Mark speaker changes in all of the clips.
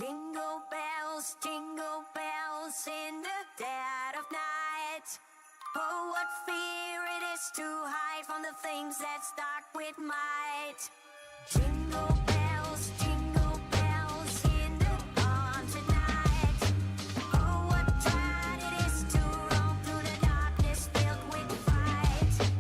Speaker 1: Jingle bells in the dead of night. Oh, what fear it is to hide from the things that start with might. Jingle bells in the haunted night. Oh, what dread it is to roam through the darkness filled with fright.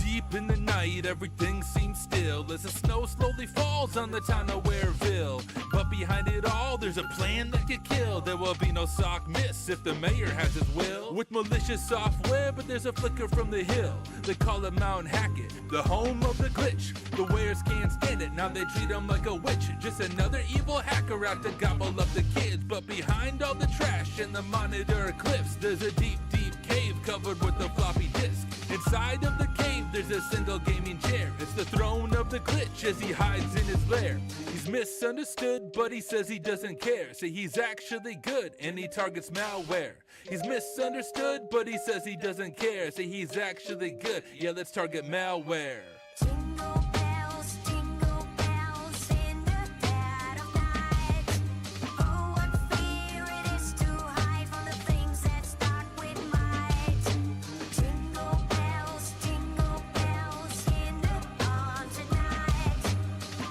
Speaker 2: Deep in the night, everything seems still as the snow slowly falls on the town of Wareville. But behind it all, there's a plan that could kill. There will be no sock miss if the mayor has his will. With malicious software, but there's a flicker from the hill. They call it Mount Hackett, the home of the glitch. The wares can't stand it, now they treat him like a witch. Just another evil hacker out to gobble up the kids. But behind all the trash and the monitor cliffs, there's a deep, deep cave covered with a floppy disk. Inside of the cave, there's a single gaming chair. It's the throne of the glitch as he hides in his lair. He's misunderstood, but he says he doesn't care. Say he's actually good, and he targets malware. He's misunderstood, but he says he doesn't care. Say he's actually good, yeah, let's target malware.
Speaker 1: Jingle bells in the dead of night. Oh, what fear it is to hide from the things that start with might. Jingle bells in the haunted night.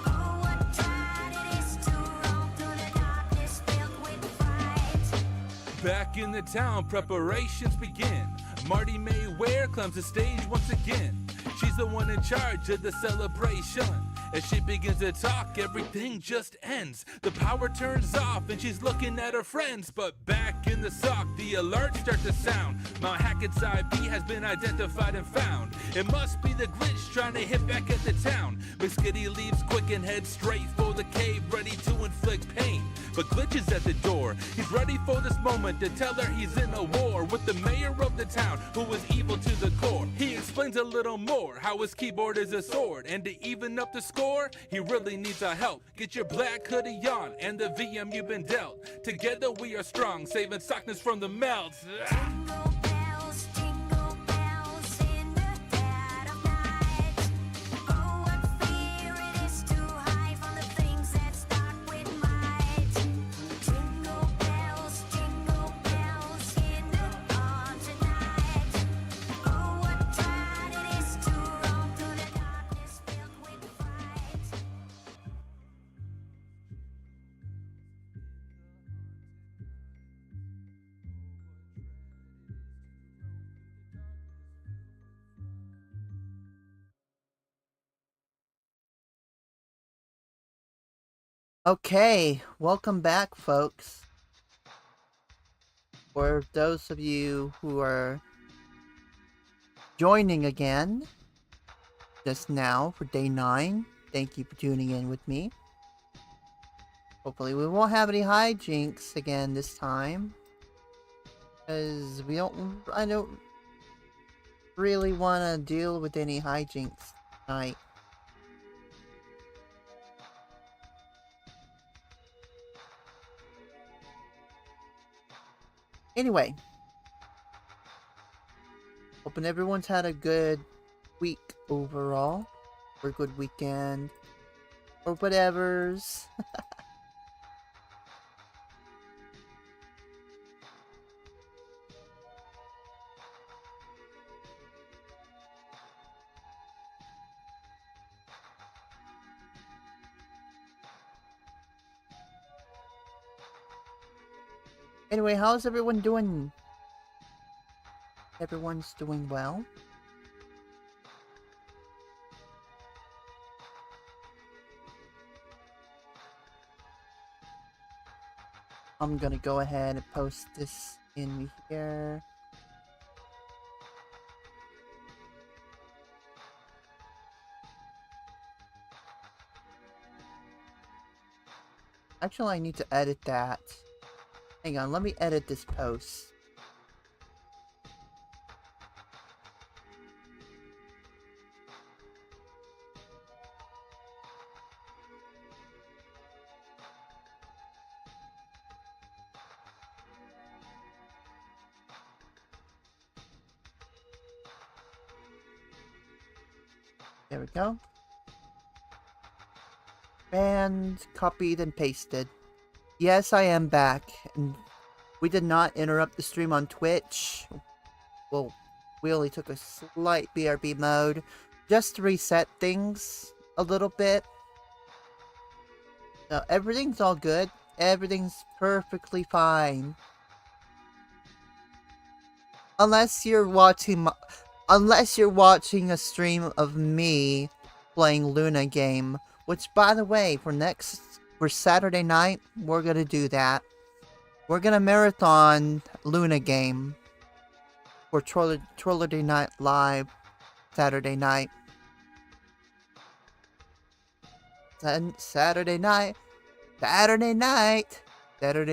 Speaker 1: Oh, what dread it is to roam through the darkness filled with fright.
Speaker 2: Back in the town, preparations begin. Marty May Ware climbs the stage once again. She's the one in charge of the celebration. As she begins to talk, everything just ends. The power turns off and she's looking at her friends. But back in the sock, the alerts start to sound. Mount Hackett's IP has been identified and found. It must be the glitch trying to hit back at the town. McSkidy leaves quick and heads straight for the cave, ready to inflict pain. But Glitch is at the door. He's ready for this moment to tell her he's in a war with the mayor of the town, who is evil to the core. He explains a little more, how his keyboard is a sword, and to even up the score, he really needs our help. Get your black hoodie on and the VM you've been dealt. Together we are strong, saving sockness from the melts.
Speaker 1: Jingle bells in the dead of night. Oh, what fear it is to hide from the things that start with might. Jingle bells in the haunted night. Oh, what dread it is to roam through the darkness filled with fright.
Speaker 3: Okay, welcome back, folks. For those of you who are joining again just now for day 9, thank you for tuning in with me. Hopefully we won't have any hijinks again this time, because I don't really want to deal with any hijinks tonight. Anyway, hoping everyone's had a good week overall, or a good weekend, or whatevers. Anyway, how's everyone doing? Everyone's doing well? I'm gonna go ahead and post this in here. Actually, I need to edit that. Hang on, let me edit this post. There we go. And copied and pasted. Yes, I am back, and we did not interrupt the stream on Twitch. Well, we only took a slight BRB mode just to reset things a little bit. No, everything's all good. Everything's perfectly fine. Unless you're watching a stream of me playing Luna game, which by the way, for Saturday night, we're gonna do that. We're gonna marathon Luna game for Trilogy Night Live Saturday night. Saturday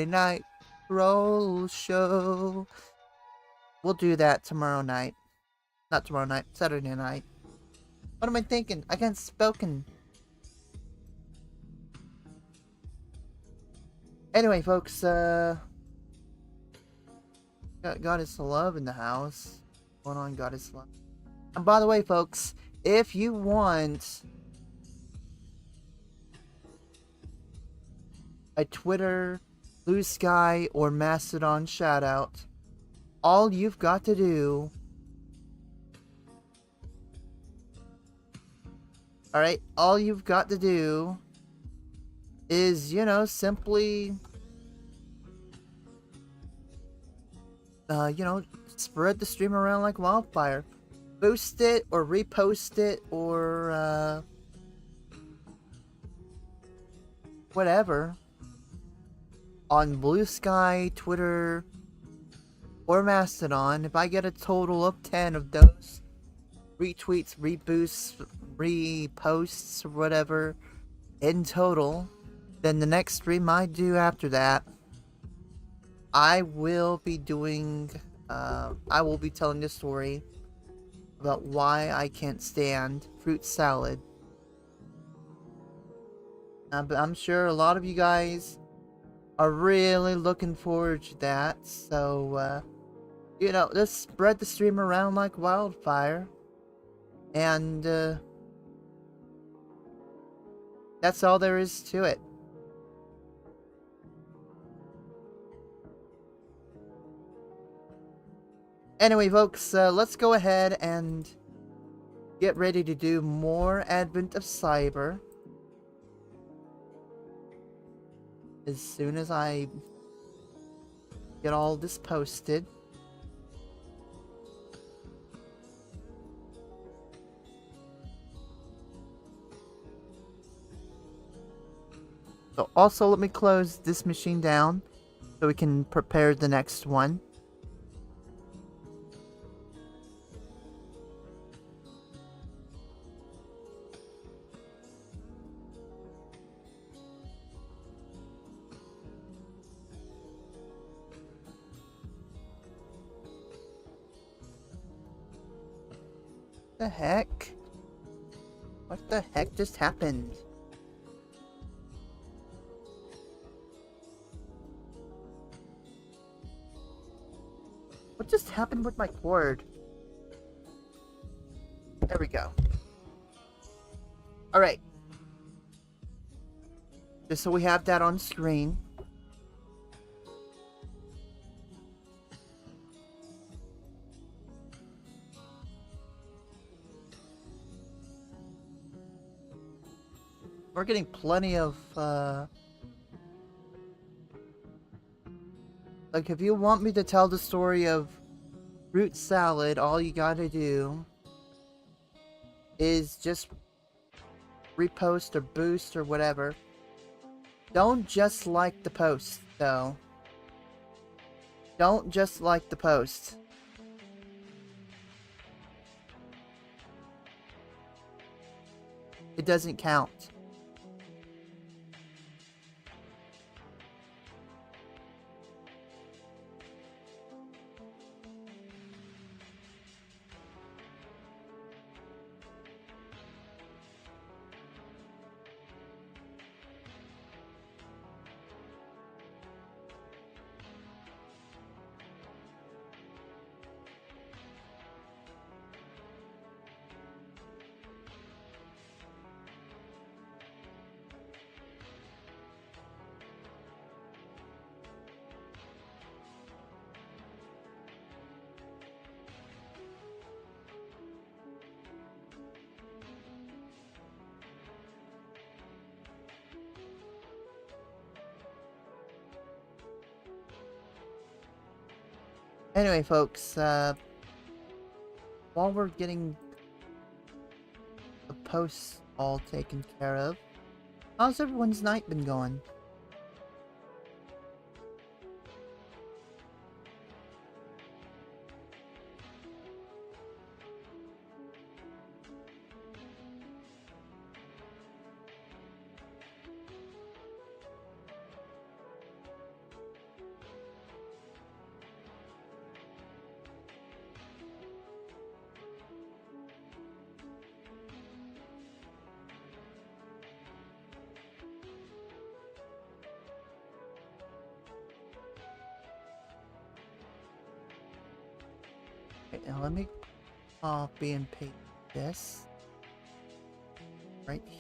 Speaker 3: night troll show. We'll do that tomorrow night. Not tomorrow night, Saturday night. What am I thinking? I can't spoken. Anyway, folks, got Goddess Love in the house. What's going on, Goddess Love? And by the way, folks, if you want a Twitter, Blue Sky, or Mastodon shoutout, all you've got to do... Alright, all you've got to do is, you know, simply... spread the stream around like wildfire. Boost it, or repost it, or, whatever. On Blue Sky, Twitter, or Mastodon. If I get a total of 10 of those retweets, reboosts, reposts, or whatever in total, then the next stream I do after that, I will be doing, I will be telling the story about why I can't stand fruit salad. But I'm sure a lot of you guys are really looking forward to that, so, just spread the stream around like wildfire, and, that's all there is to it. Anyway, folks, let's go ahead and get ready to do more Advent of Cyber. As soon as I get all this posted. So also let me close this machine down so we can prepare the next one. The heck? What the heck just happened? What just happened with my cord? There we go. Alright. Just so we have that on screen. We're getting plenty of, like, if you want me to tell the story of fruit salad, all you gotta do is just repost or boost or whatever. Don't just like the post, though. Don't just like the post. It doesn't count. Anyway, folks, while we're getting the posts all taken care of, how's everyone's night been going? Okay, now let me copy and paste this right here.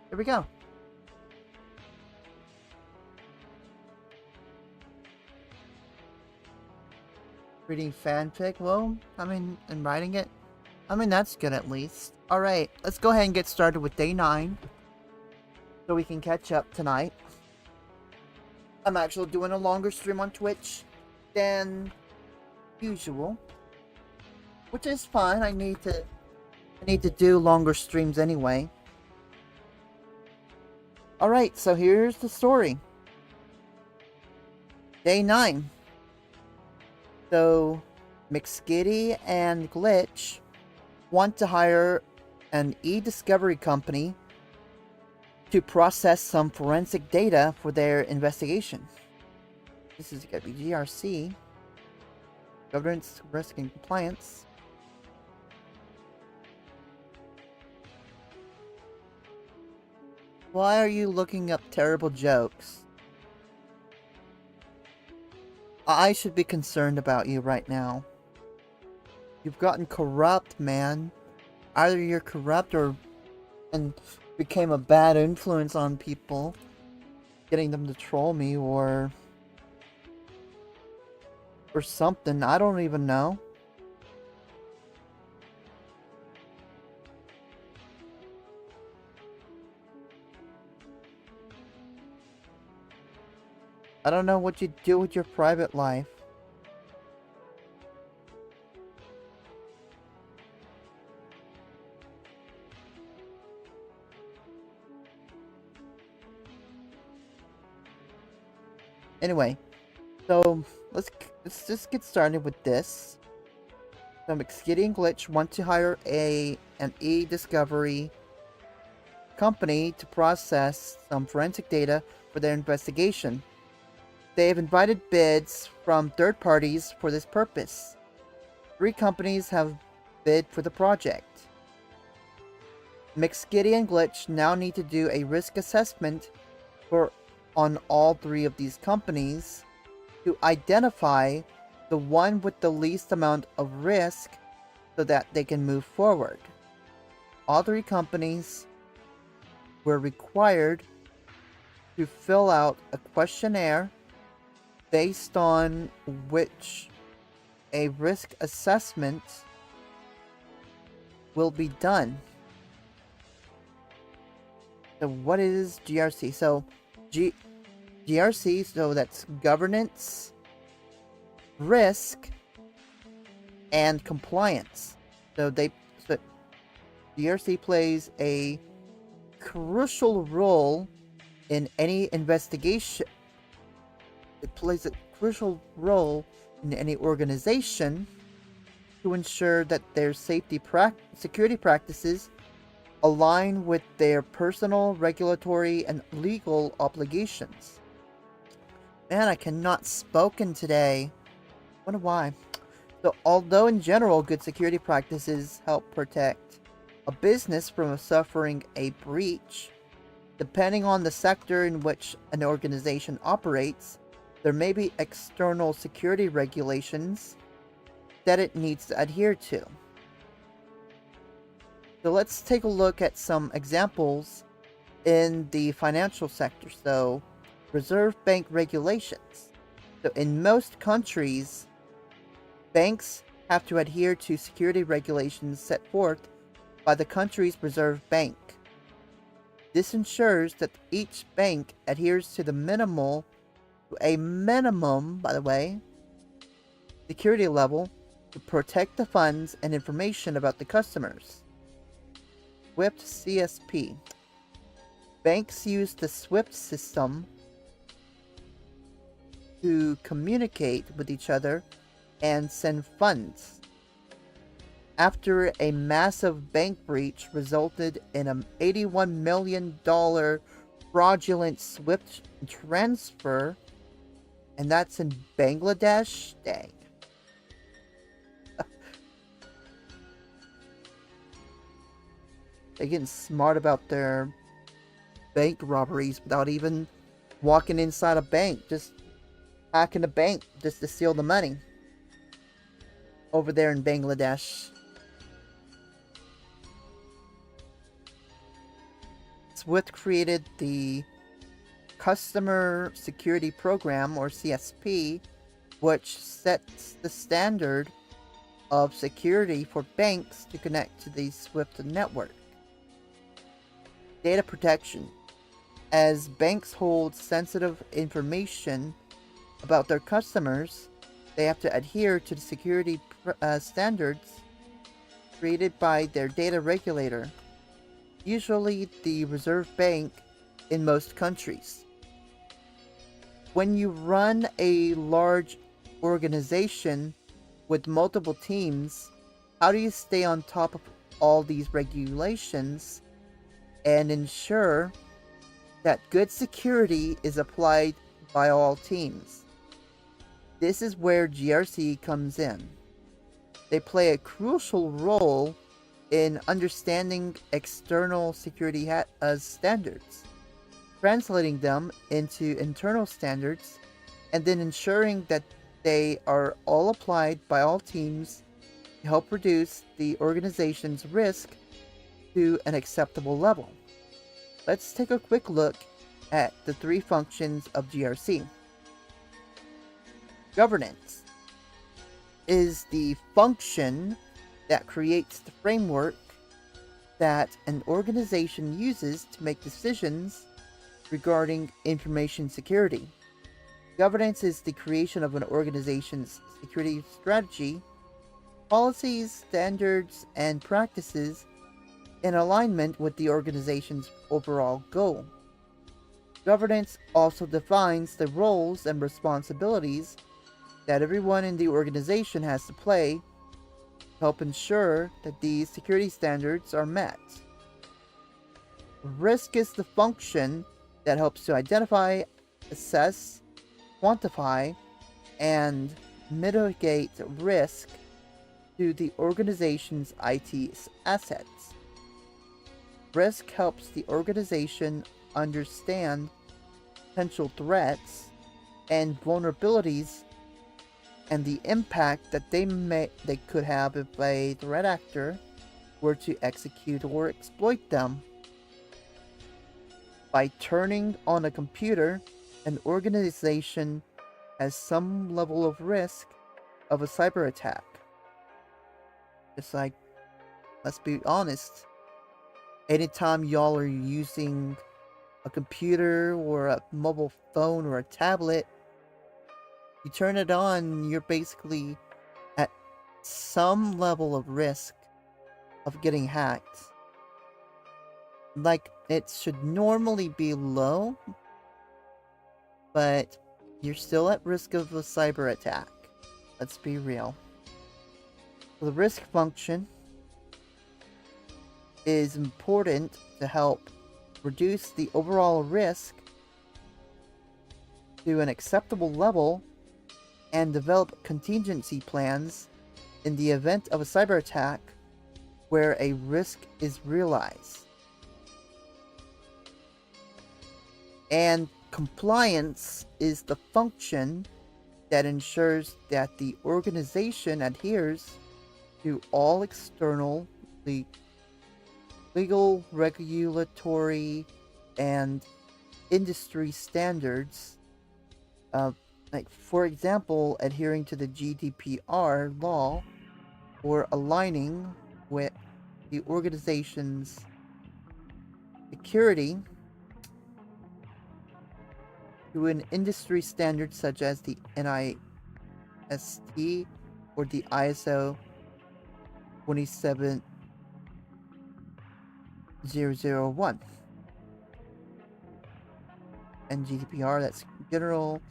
Speaker 3: Here we go. Reading fanfic? Well, and writing it? That's good at least. Alright, let's go ahead and get started with day 9. So we can catch up tonight. I'm actually doing a longer stream on Twitch than usual. Which is fine, I need to do longer streams anyway. Alright, so here's the story. Day 9. So, McSkidy and Glitch want to hire an e-discovery company to process some forensic data for their investigation. This is going to be GRC. Governance, Risk, and Compliance. Why are you looking up terrible jokes? I should be concerned about you right now. You've gotten corrupt, man. Either you're corrupt and became a bad influence on people, getting them to troll me, or something. I don't even know. I don't know what you do with your private life. Anyway, so let's just get started with this. So McSkidy and Glitch want to hire an e-discovery company to process some forensic data for their investigation. They have invited bids from third parties for this purpose. 3 companies have bid for the project. McSkidy and Glitch now need to do a risk assessment on all 3 of these companies to identify the one with the least amount of risk so that they can move forward. All 3 companies were required to fill out a questionnaire based on which a risk assessment will be done. So what is GRC? So GRC, so that's governance, risk, and compliance. So GRC plays a crucial role in any investigation. It plays a crucial role in any organization to ensure that their security practices align with their personal, regulatory, and legal obligations. Man, I cannot spoken today. Wonder why. So, although in general good security practices help protect a business from suffering a breach, depending on the sector in which an organization operates, there may be external security regulations that it needs to adhere to. So let's take a look at some examples in the financial sector. So Reserve Bank regulations. So in most countries, banks have to adhere to security regulations set forth by the country's reserve bank. This ensures that each bank adheres to a minimum, by the way, security level to protect the funds and information about the customers. SWIFT CSP. Banks use the SWIFT system to communicate with each other and send funds. After a massive bank breach resulted in an $81 million fraudulent SWIFT transfer, and that's in Bangladesh? Dang. They're getting smart about their bank robberies without even walking inside a bank, just hacking a bank just to steal the money over there in Bangladesh. SWIFT created the Customer Security Program, or CSP, which sets the standard of security for banks to connect to the SWIFT network. Data protection. As banks hold sensitive information about their customers, they have to adhere to the security standards created by their data regulator, usually the Reserve Bank in most countries. When you run a large organization with multiple teams, how do you stay on top of all these regulations and ensure that good security is applied by all teams? This is where GRC comes in. They play a crucial role in understanding external security standards, translating them into internal standards, and then ensuring that they are all applied by all teams to help reduce the organization's risk to an acceptable level. Let's take a quick look at the three functions of GRC. Governance is the function that creates the framework that an organization uses to make decisions regarding information security. Governance is the creation of an organization's security strategy, policies, standards, and practices in alignment with the organization's overall goal. Governance also defines the roles and responsibilities that everyone in the organization has to play to help ensure that these security standards are met. Risk is the function that helps to identify, assess, quantify, and mitigate risk to the organization's IT assets. Risk helps the organization understand potential threats and vulnerabilities and the impact that they could have if a threat actor were to execute or exploit them. By turning on a computer, an organization has some level of risk of a cyber attack. It's like, let's be honest, anytime y'all are using a computer or a mobile phone or a tablet, you turn it on, you're basically at some level of risk of getting hacked. Like, it should normally be low, but you're still at risk of a cyber attack. Let's be real. The risk function is important to help reduce the overall risk to an acceptable level and develop contingency plans in the event of a cyber attack where a risk is realized. And compliance is the function that ensures that the organization adheres to all external legal, regulatory, and industry standards, like for example, adhering to the GDPR law or aligning with the organization's security to an industry standard such as the NIST or the ISO 27001. And GDPR, that's General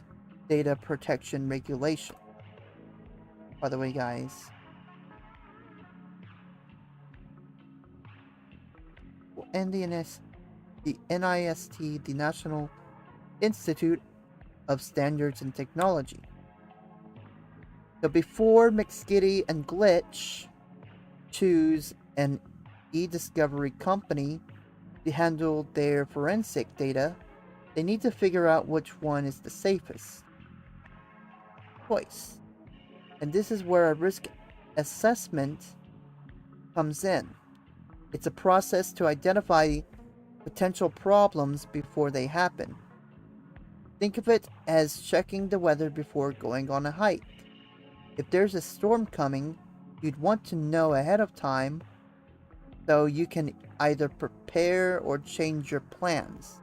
Speaker 3: Data Protection Regulation. By the way, guys, and the NIST, the National Institute of Standards and Technology. So before McSkidy and Glitch choose an e-discovery company to handle their forensic data, they need to figure out which one is the safest choice. And this is where a risk assessment comes in. It's a process to identify potential problems before they happen. Think of it as checking the weather before going on a hike. If there's a storm coming, you'd want to know ahead of time so you can either prepare or change your plans.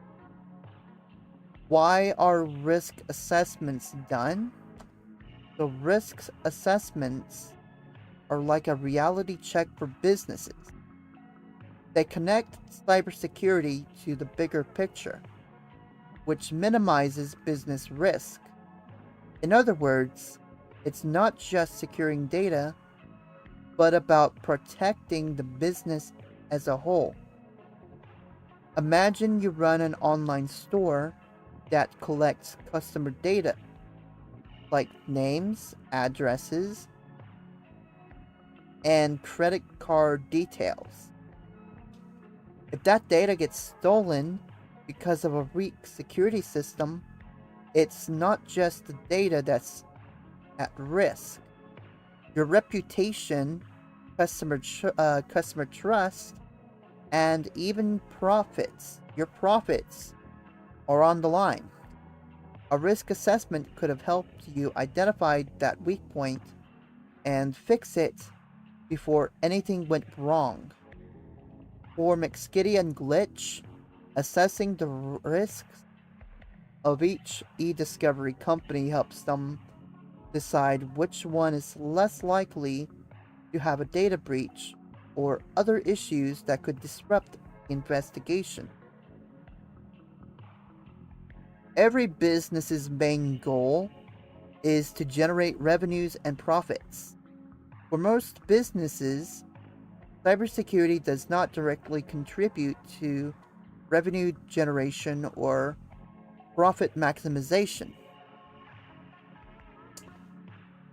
Speaker 3: Why are risk assessments done? The risk assessments are like a reality check for businesses. They connect cybersecurity to the bigger picture, which minimizes business risk. In other words, it's not just securing data, but about protecting the business as a whole. Imagine you run an online store that collects customer data, like names, addresses, and credit card details. If that data gets stolen because of a weak security system, it's not just the data that's at risk. Your reputation, customer trust, and even your profits are on the line. A risk assessment could have helped you identify that weak point and fix it before anything went wrong. For McSkidy and Glitch, assessing the risks of each e-discovery company helps them decide which one is less likely to have a data breach or other issues that could disrupt the investigation. Every business's main goal is to generate revenues and profits. For most businesses, cybersecurity does not directly contribute to revenue generation or profit maximization.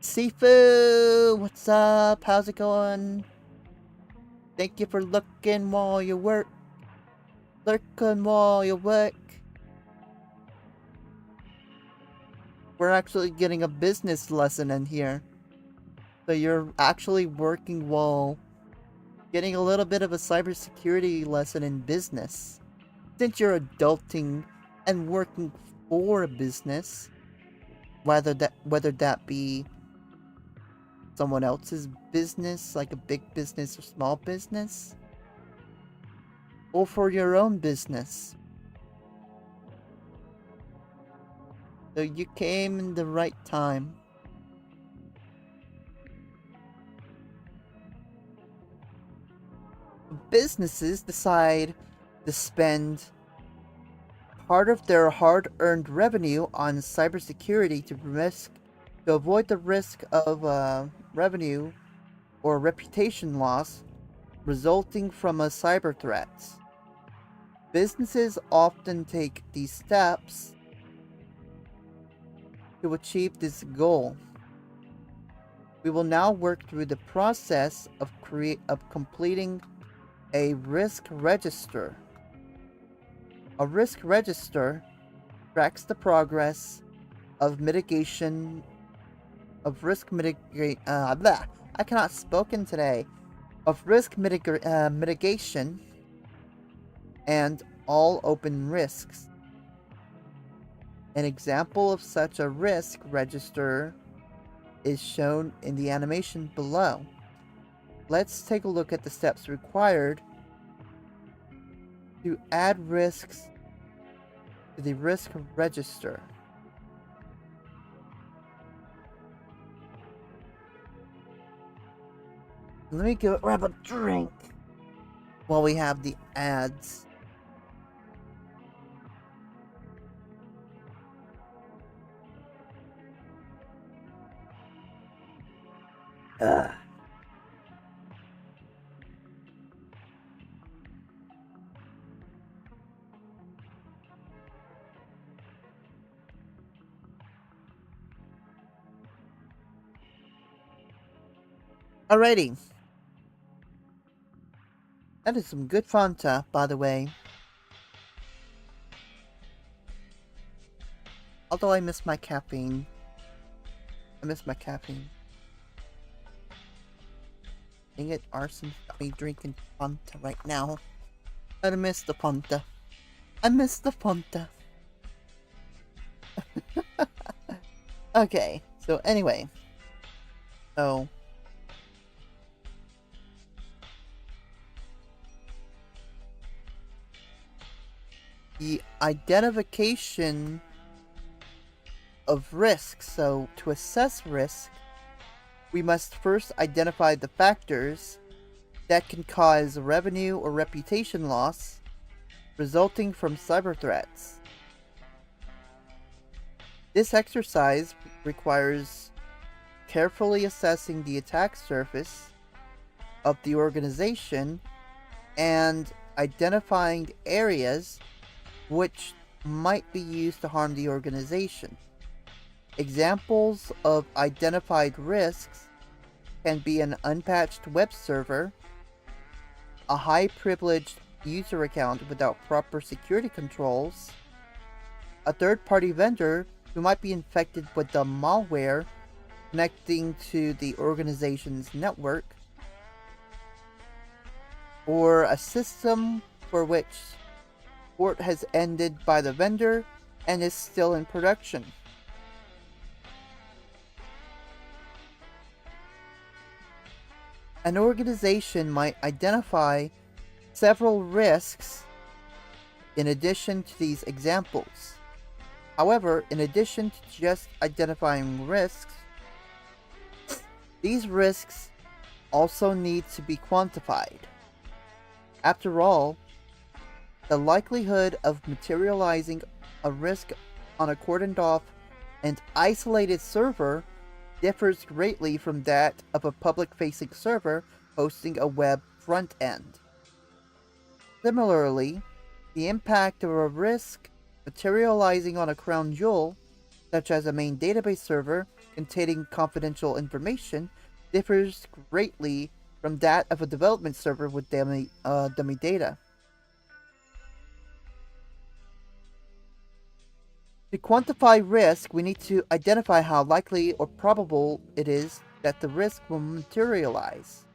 Speaker 3: Sifu, what's up? How's it going? Thank you for looking while you work. Lurking while you work. We're actually getting a business lesson in here. So you're actually working while getting a little bit of a cybersecurity lesson in business. Since you're adulting and working for a business, whether that be someone else's business, like a big business or small business, or for your own business. So you came in the right time. Businesses decide to spend part of their hard-earned revenue on cybersecurity to avoid the risk of revenue or reputation loss resulting from a cyber threat. Businesses often take these steps to achieve this goal. We will now work through the process of completing a risk register. A risk register tracks the progress of mitigation of risk mitigation. I cannot spoken today. Of risk mitigation and all open risks. An example of such a risk register is shown in the animation below. Let's take a look at the steps required to add risks to the risk register. Let me go grab a drink while we have the ads. Ugh. Alrighty. That is some good Fanta, by the way. Although I miss my caffeine. Dang it, Arson got me drinking Fanta right now. I miss the Fanta. Okay, so anyway. So the identification of risks. So to assess risk, we must first identify the factors that can cause revenue or reputation loss resulting from cyber threats. This exercise requires carefully assessing the attack surface of the organization and identifying areas which might be used to harm the organization. Examples of identified risks can be an unpatched web server, a high-privileged user account without proper security controls, a third-party vendor who might be infected with the malware connecting to the organization's network, or a system for which support has ended by the vendor and is still in production. An organization might identify several risks in addition to these examples. However, in addition to just identifying risks, these risks also need to be quantified. After all, the likelihood of materializing a risk on a cordoned off and isolated server differs greatly from that of a public-facing server hosting a web front end. Similarly, the impact of a risk materializing on a crown jewel, such as a main database server containing confidential information, differs greatly from that of a development server with dummy data. To quantify risk, we need to identify how likely or probable it is that the risk will materialize.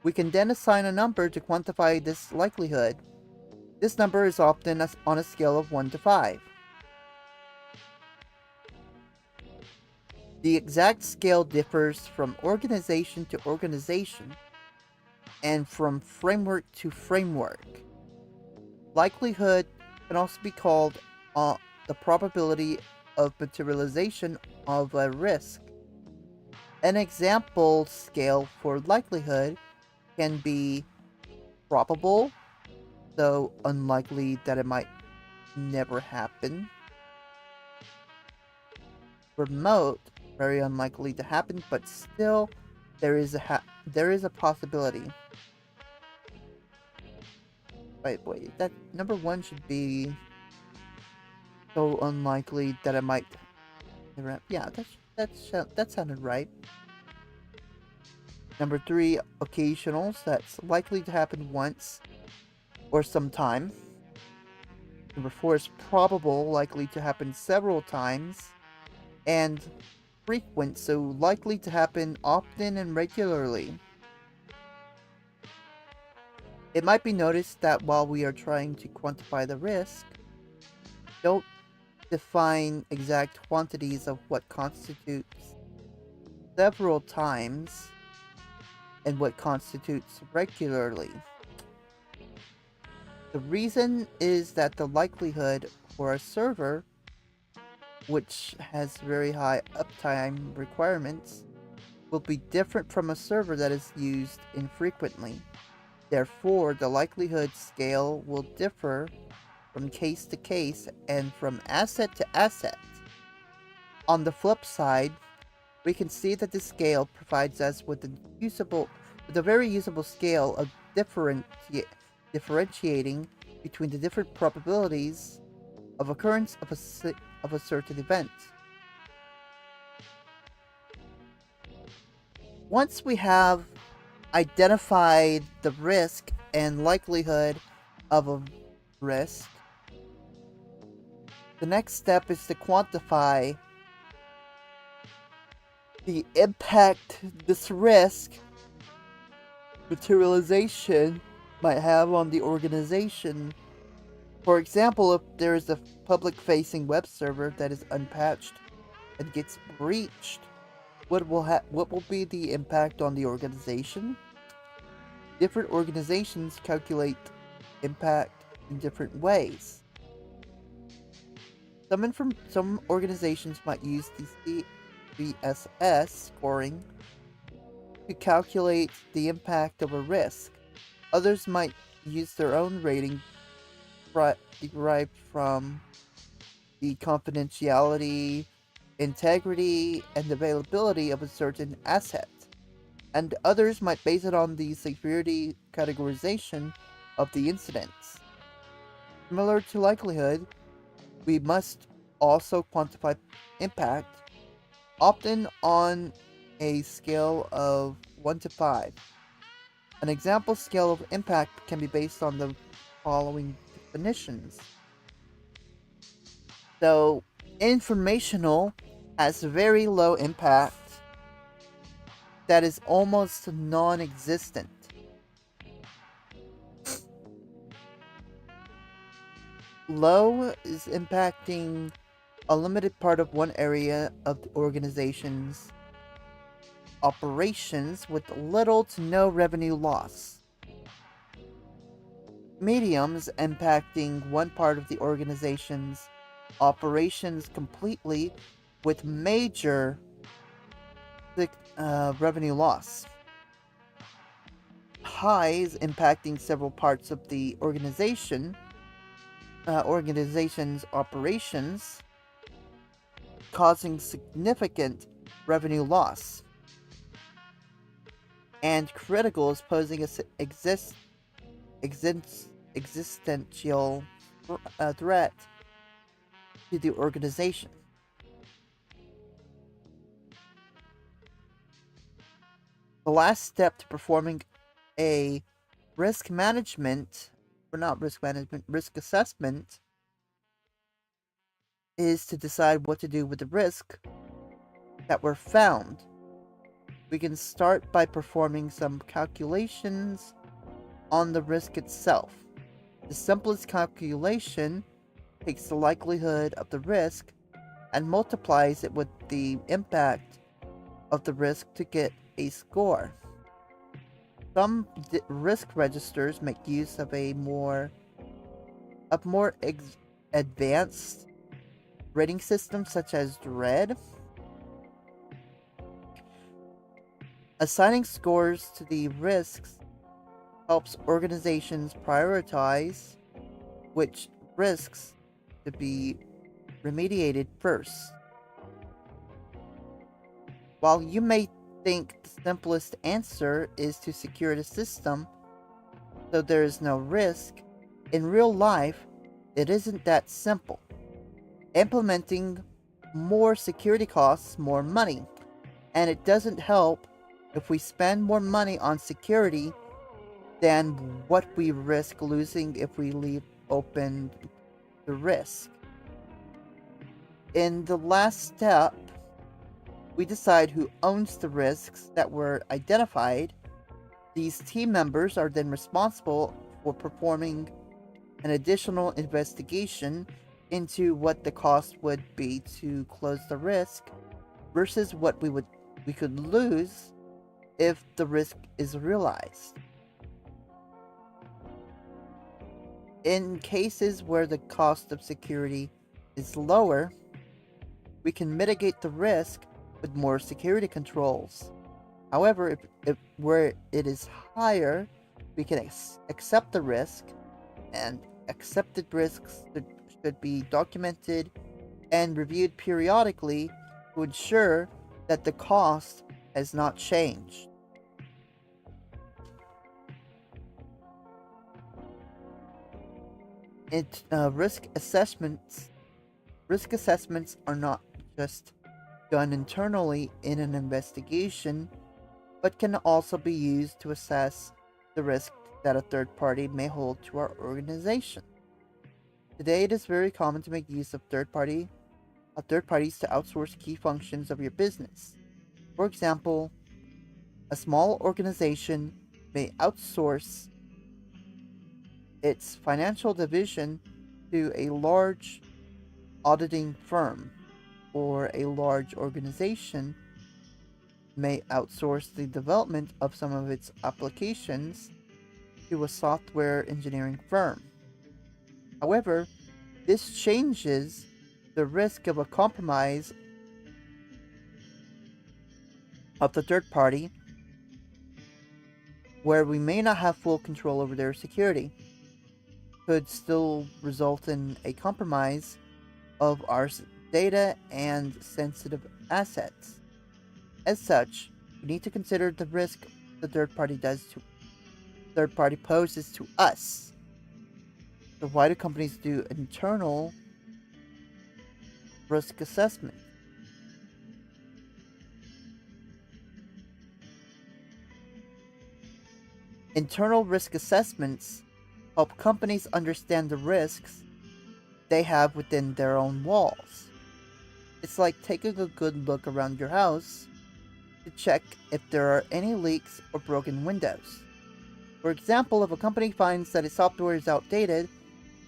Speaker 3: We can then assign a number to quantify this likelihood. This number is often on a scale of 1 to 5. The exact scale differs from organization to organization and from framework to framework. Likelihood can also be called the probability of materialization of a risk. An example scale for likelihood can be probable, though unlikely that it might never happen. Remote, very unlikely to happen, but still there is a possibility. Wait, that number 1 should be so unlikely that it might never happen. Yeah, that sounded right. Number 3, occasional, so that's likely to happen once or sometime. Number 4 is probable, likely to happen several times. And frequent, so likely to happen often and regularly. It might be noticed that while we are trying to quantify the risk, don't define exact quantities of what constitutes several times and what constitutes regularly. The reason is that the likelihood for a server, which has very high uptime requirements, will be different from a server that is used infrequently. Therefore, the likelihood scale will differ from case to case and from asset to asset. On the flip side, we can see that the scale provides us with a very usable scale of differentiating between the different probabilities of occurrence of a certain event. Once we have identified the risk and likelihood of a risk, the next step is to quantify the impact this risk materialization might have on the organization. For example, if there is a public-facing web server that is unpatched and gets breached, what will be the impact on the organization? Different organizations calculate impact in different ways. Some organizations might use the CVSS scoring to calculate the impact of a risk. Others might use their own rating derived from the confidentiality, integrity, and availability of a certain asset. And others might base it on the severity categorization of the incidents. Similar to likelihood, we must also quantify impact, often on a scale of 1 to 5. An example scale of impact can be based on the following definitions. So, informational has very low impact that is almost non-existent. Low is impacting a limited part of one area of the organization's operations with little to no revenue loss. Mediums impacting one part of the organization's operations completely with major revenue loss. Highs impacting several parts of the organization's operations, causing significant revenue loss. And critical is posing a existential threat to the organization. The last step to performing a risk assessment is to decide what to do with the risk that were found. We can start by performing some calculations on the risk itself. The simplest calculation takes the likelihood of the risk and multiplies it with the impact of the risk to get a score. Some risk registers make use of a more advanced rating system such as Dread. Assigning scores to the risks helps organizations prioritize which risks to be remediated first. While you may think the simplest answer is to secure the system so there is no risk, in real life, it isn't that simple. Implementing more security costs more money, and it doesn't help if we spend more money on security than what we risk losing if we leave open the risk. In the last step, we decide who owns the risks that were identified. These team members are then responsible for performing an additional investigation into what the cost would be to close the risk versus what we could lose if the risk is realized. In cases where the cost of security is lower, we can mitigate the risk with more security controls. However, if where it is higher, we can accept the risk, and accepted risks should be documented and reviewed periodically to ensure that the cost has not changed. Risk assessments are not just done internally in an investigation, but can also be used to assess the risk that a third party may hold to our organization. Today, it is very common to make use of third parties to outsource key functions of your business. For example, a small organization may outsource its financial division to a large auditing firm, or a large organization may outsource the development of some of its applications to a software engineering firm. However, this changes the risk of a compromise of the third party, where we may not have full control over their security, could still result in a compromise of our data and sensitive assets. As such, we need to consider the risk the third party poses to us. So why do companies do internal risk assessment? Internal risk assessments help companies understand the risks they have within their own walls. It's like taking a good look around your house to check if there are any leaks or broken windows. For example, if a company finds that its software is outdated,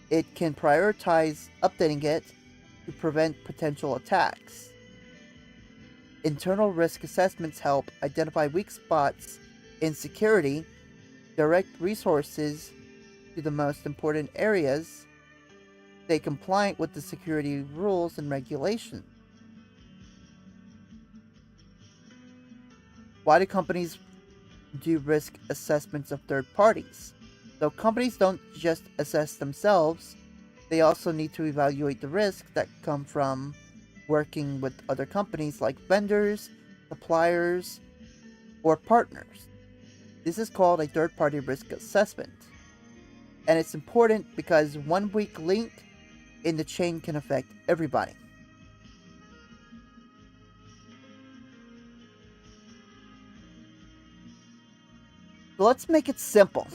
Speaker 3: it can prioritize updating it to prevent potential attacks. Internal risk assessments help identify weak spots in security, direct resources to the most important areas, stay compliant with the security rules and regulations. Why do companies do risk assessments of third parties? So companies don't just assess themselves, they also need to evaluate the risks that come from working with other companies like vendors, suppliers, or partners. This is called a third-party risk assessment. And it's important because one weak link in the chain can affect everybody. So let's make it simple.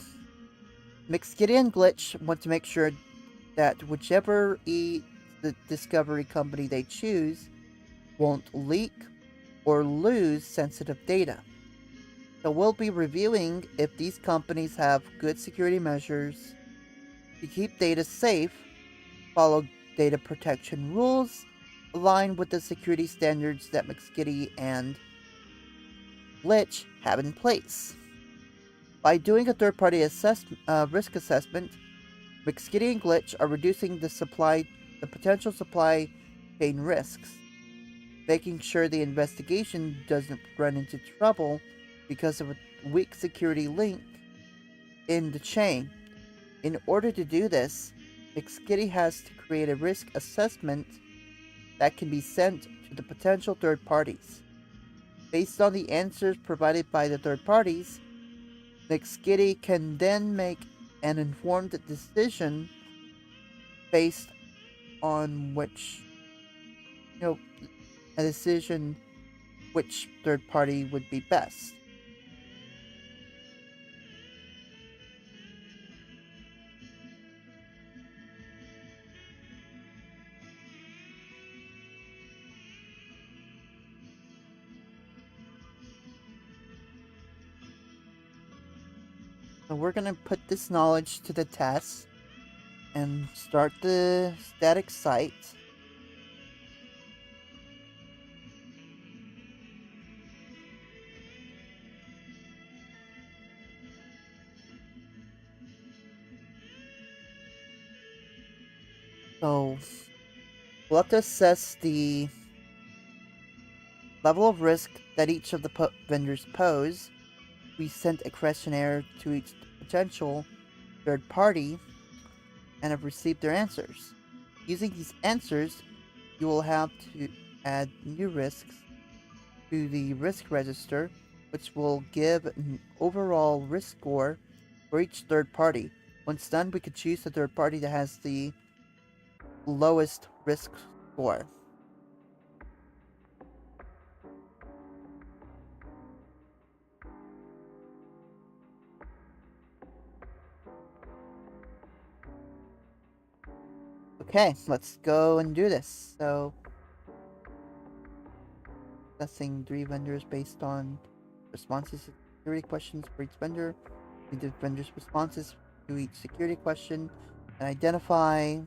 Speaker 3: McSkidy and Glitch want to make sure that whichever the discovery company they choose won't leak or lose sensitive data. So we'll be reviewing if these companies have good security measures to keep data safe, follow data protection rules, align with the security standards that McSkidy and Glitch have in place. By doing a third-party risk assessment, McSkidy and Glitch are reducing the potential supply chain risks, making sure the investigation doesn't run into trouble because of a weak security link in the chain. In order to do this, McSkidy has to create a risk assessment that can be sent to the potential third parties. Based on the answers provided by the third parties, McSkidy can then make an informed decision based on which third party would be best. So we're going to put this knowledge to the test and start the static site. So we'll have to assess the level of risk that each of the vendors pose. We sent a questionnaire to each potential third party and have received their answers. Using these answers, you will have to add new risks to the risk register, which will give an overall risk score for each third party. Once done, we could choose the third party that has the lowest risk score. Okay, let's go and do this. So, assessing 3 vendors based on responses to security questions for each vendor. Read the vendor's responses to each security question and identify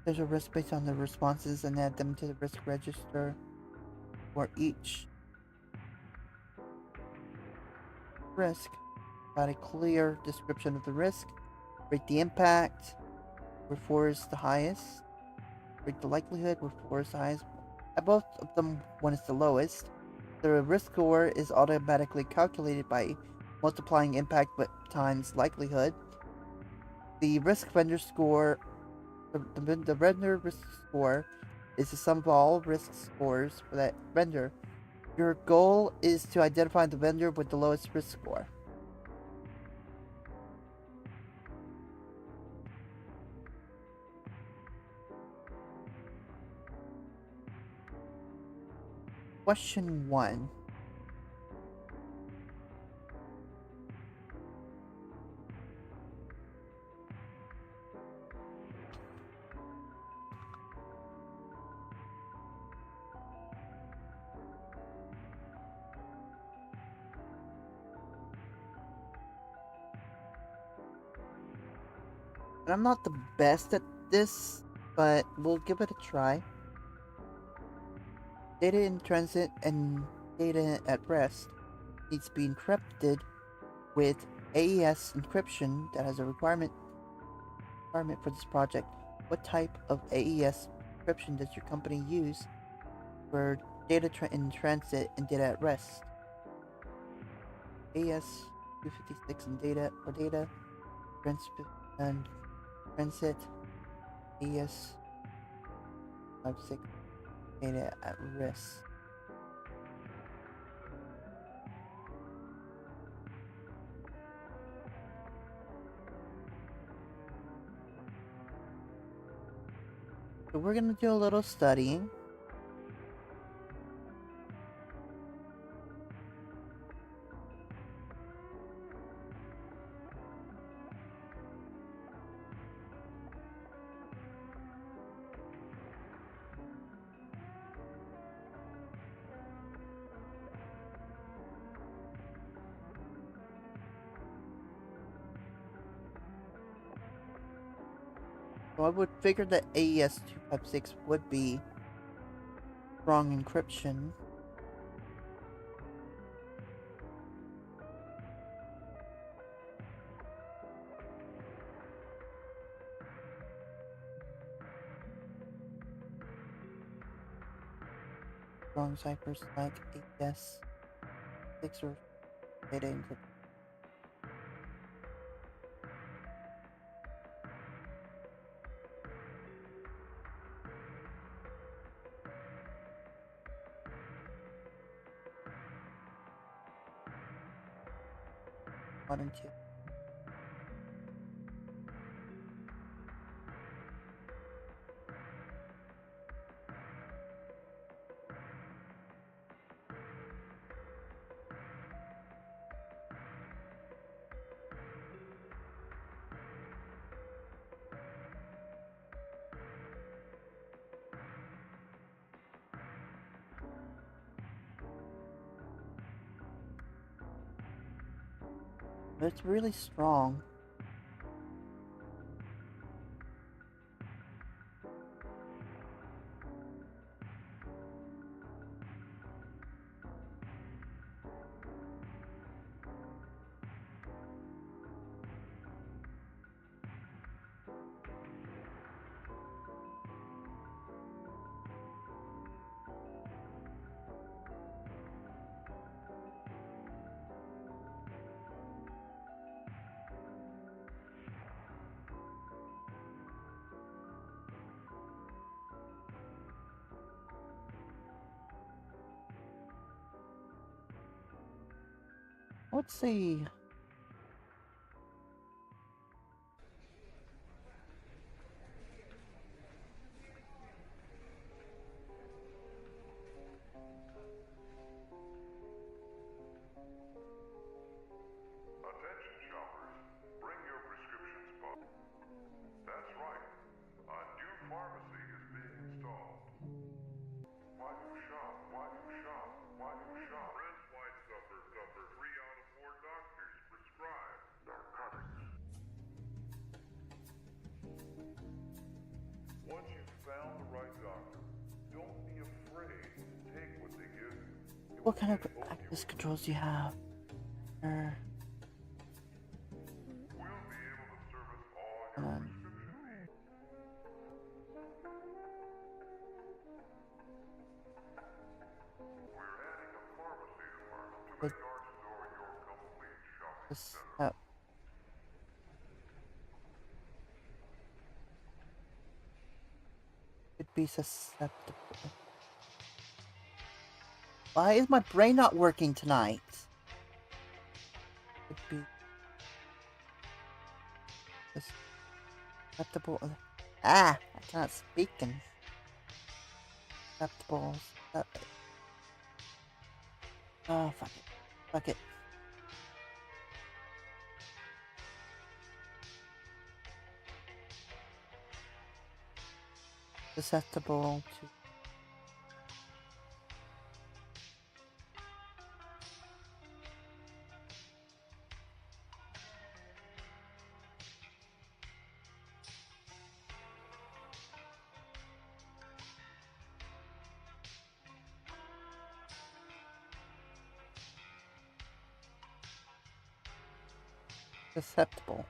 Speaker 3: there's a risk based on the responses and add them to the risk register for each risk. Provide a clear description of the risk. Rate the impact, where 4 is the highest. Rate the likelihood, where 4 is the highest. At both of them, 1 is the lowest. The risk score is automatically calculated by multiplying impact times likelihood. The risk vendor score, the vendor risk score is the sum of all risk scores for that vendor. Your goal is to identify the vendor with the lowest risk score. Question 1. And I'm not the best at this, but we'll give it a try. Data in transit and data at rest needs to be encrypted with AES encryption that has a requirement for this project. What type of AES encryption does your company use for data in transit and data at rest? AES 256 and data and transit AES 56 data at rest. So we're gonna do a little studying. So I would figure that AES 256 would be strong encryption. Strong ciphers like AES 6 or data encryption. Modern 2. but it's really strong. Let's see.
Speaker 4: Attention shoppers, bring your prescriptions book. That's right, a new pharmacy is being installed. Why do you shop? Why do you shop? Why do you shop? Friends might suffer. 3 out of 4 doctors prescribe narcotics. Once you've found the right doctor, don't be afraid to take what they give you. It
Speaker 3: What
Speaker 4: will
Speaker 3: kind of
Speaker 4: help you.
Speaker 3: access controls do you have?
Speaker 4: We'll be able to service all your prescription needs. We're adding a pharmacy department to make our store your complete shopping
Speaker 3: This,
Speaker 4: center.
Speaker 3: could be susceptible. Why is my brain not working tonight? Could be susceptible. Ah, I cannot speak and susceptible. Oh, fuck it. Fuck it. Susceptible to. Susceptible.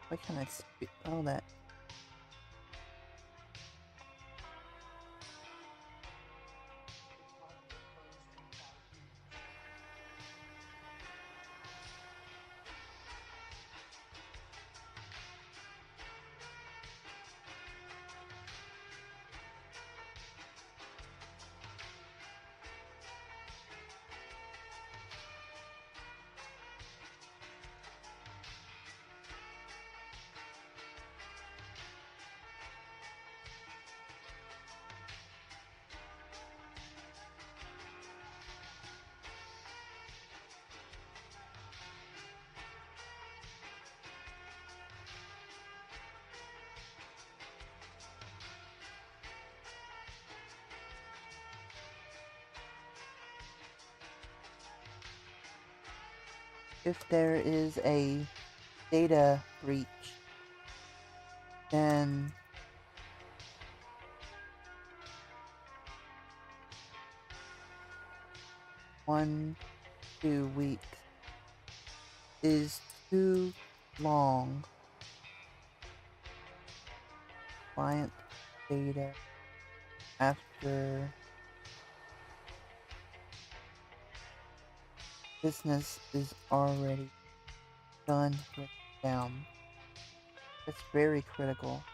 Speaker 3: Why can't I speak? Oh, that. If there is a data breach, then one, 2 weeks is too long. Client data after business is already done with them. It's very critical.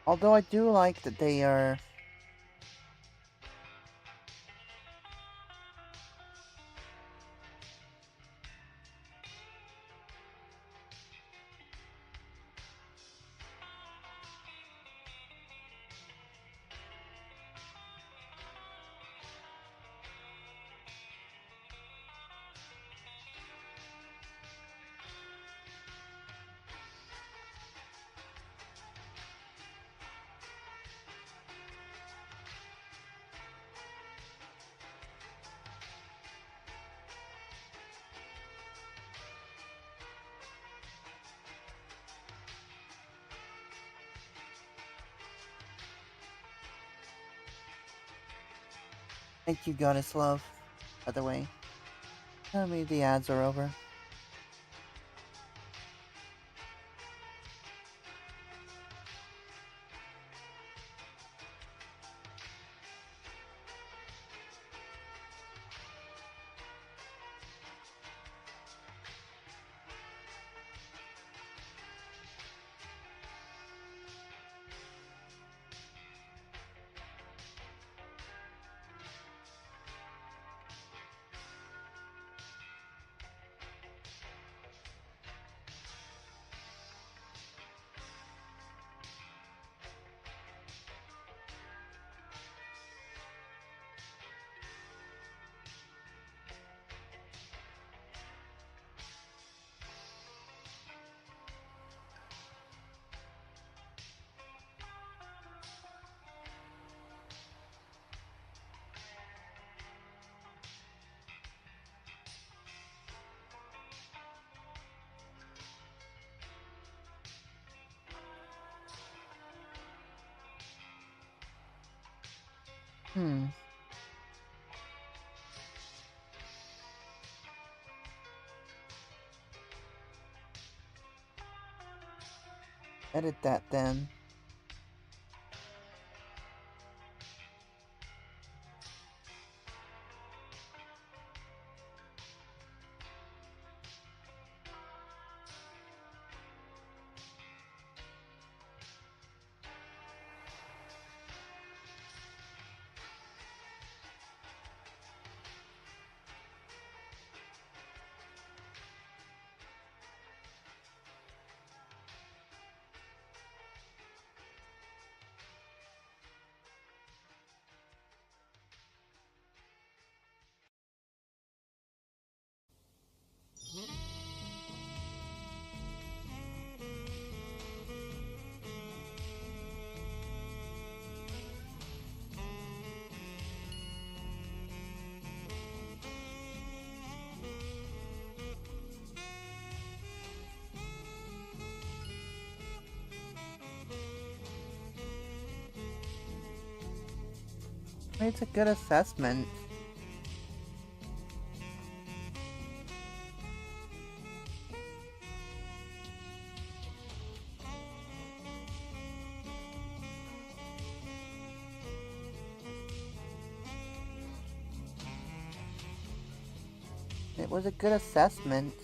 Speaker 3: Although I do like that they are Thank you, Goddess Love. By the way, tell me the ads are over. Edit that then. It's a good assessment. It was a good assessment.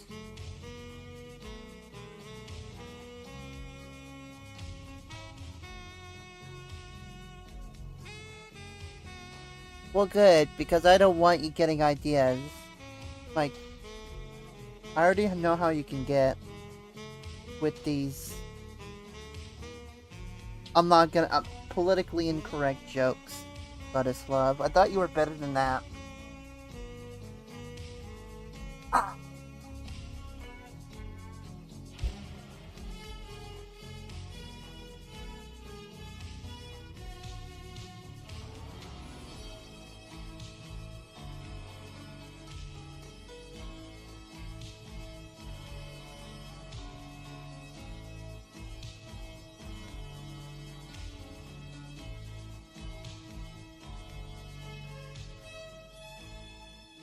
Speaker 3: Well, good, because I don't want you getting ideas. Like, I already know how you can get with these. I'm not gonna politically incorrect jokes, Goddess Love. I thought you were better than that.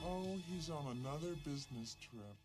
Speaker 5: Oh, he's on another business trip.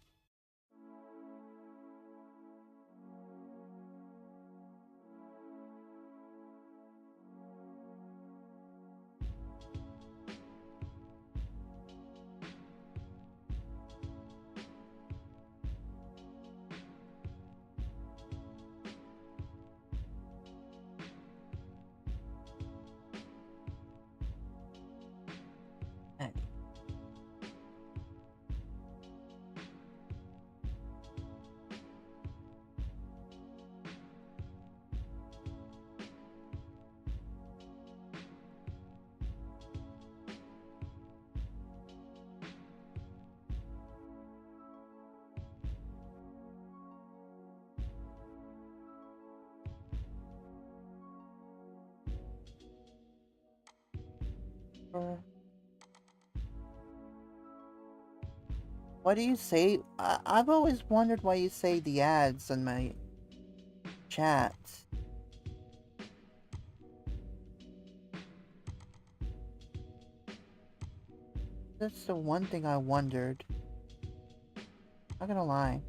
Speaker 5: Why do you say? I've always wondered why you say the ads in my chat. That's the one thing I wondered. Not gonna lie.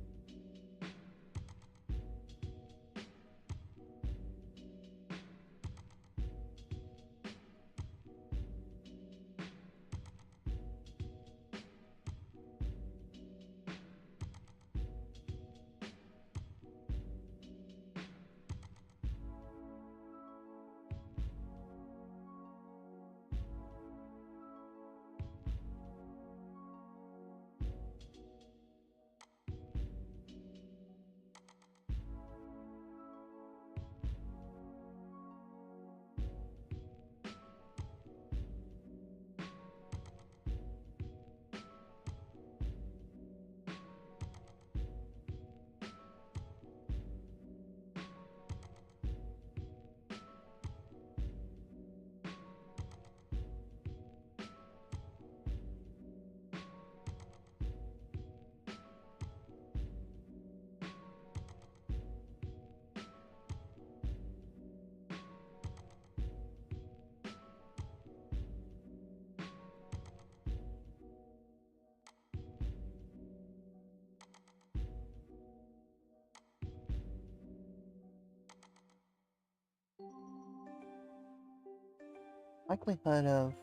Speaker 5: Likelihood of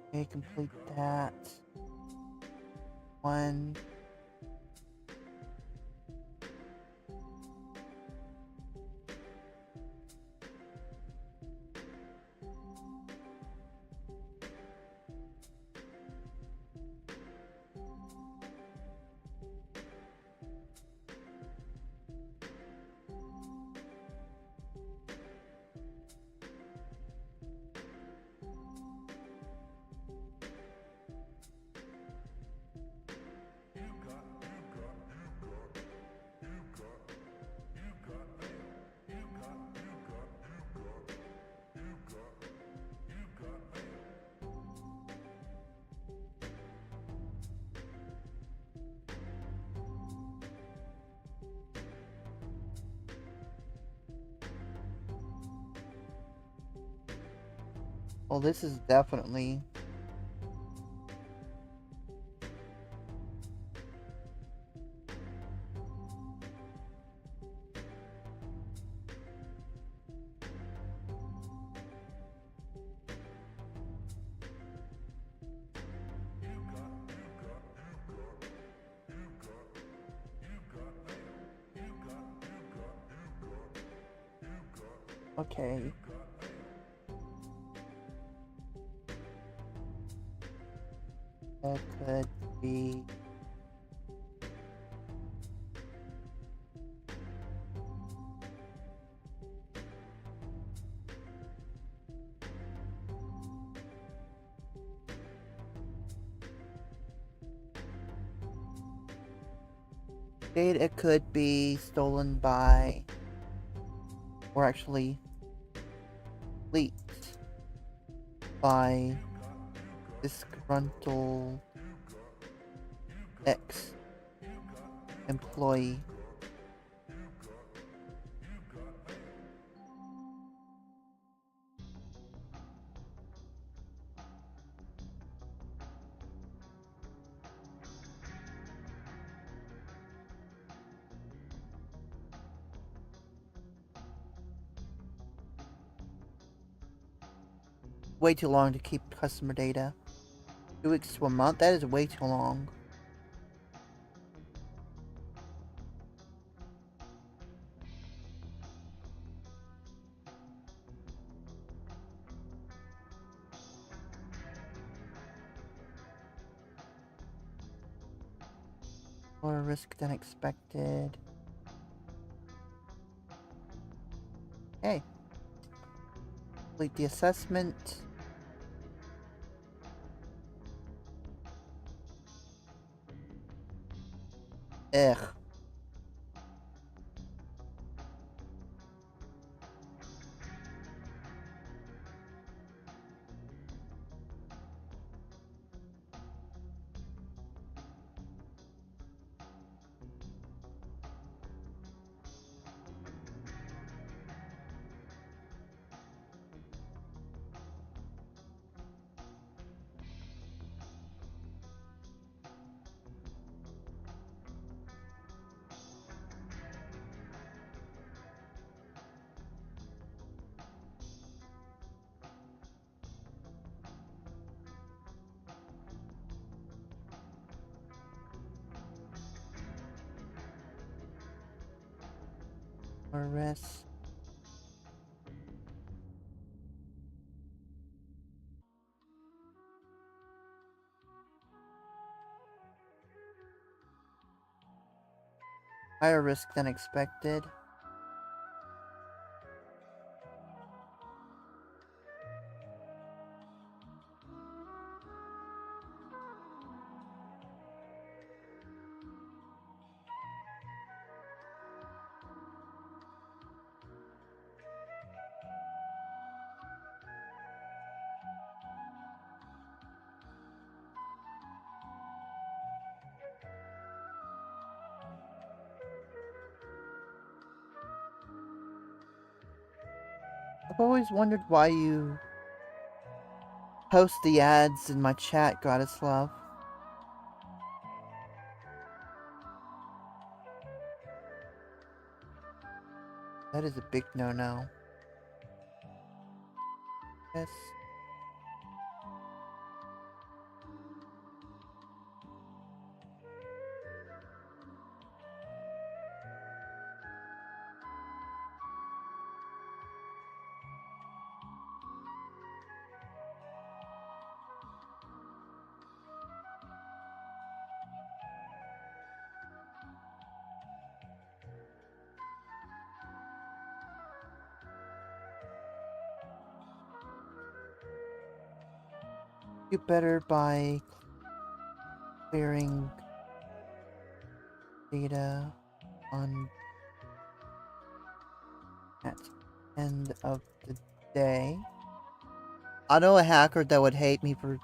Speaker 5: okay, complete that. One. Well, this is definitely okay. That could be data could be stolen by or actually leaked by disgruntled ex-employee. Way too long to keep customer data. 2 weeks to a month? That is way too long. More risk than expected. Okay. Complete the assessment. Ugh. Or rest. Higher risk than expected. I've always wondered why you post the ads in my chat, Goddess Love. That is a big no-no. Yes. Do better by clearing data on at end of the day. I know a hacker that would hate me for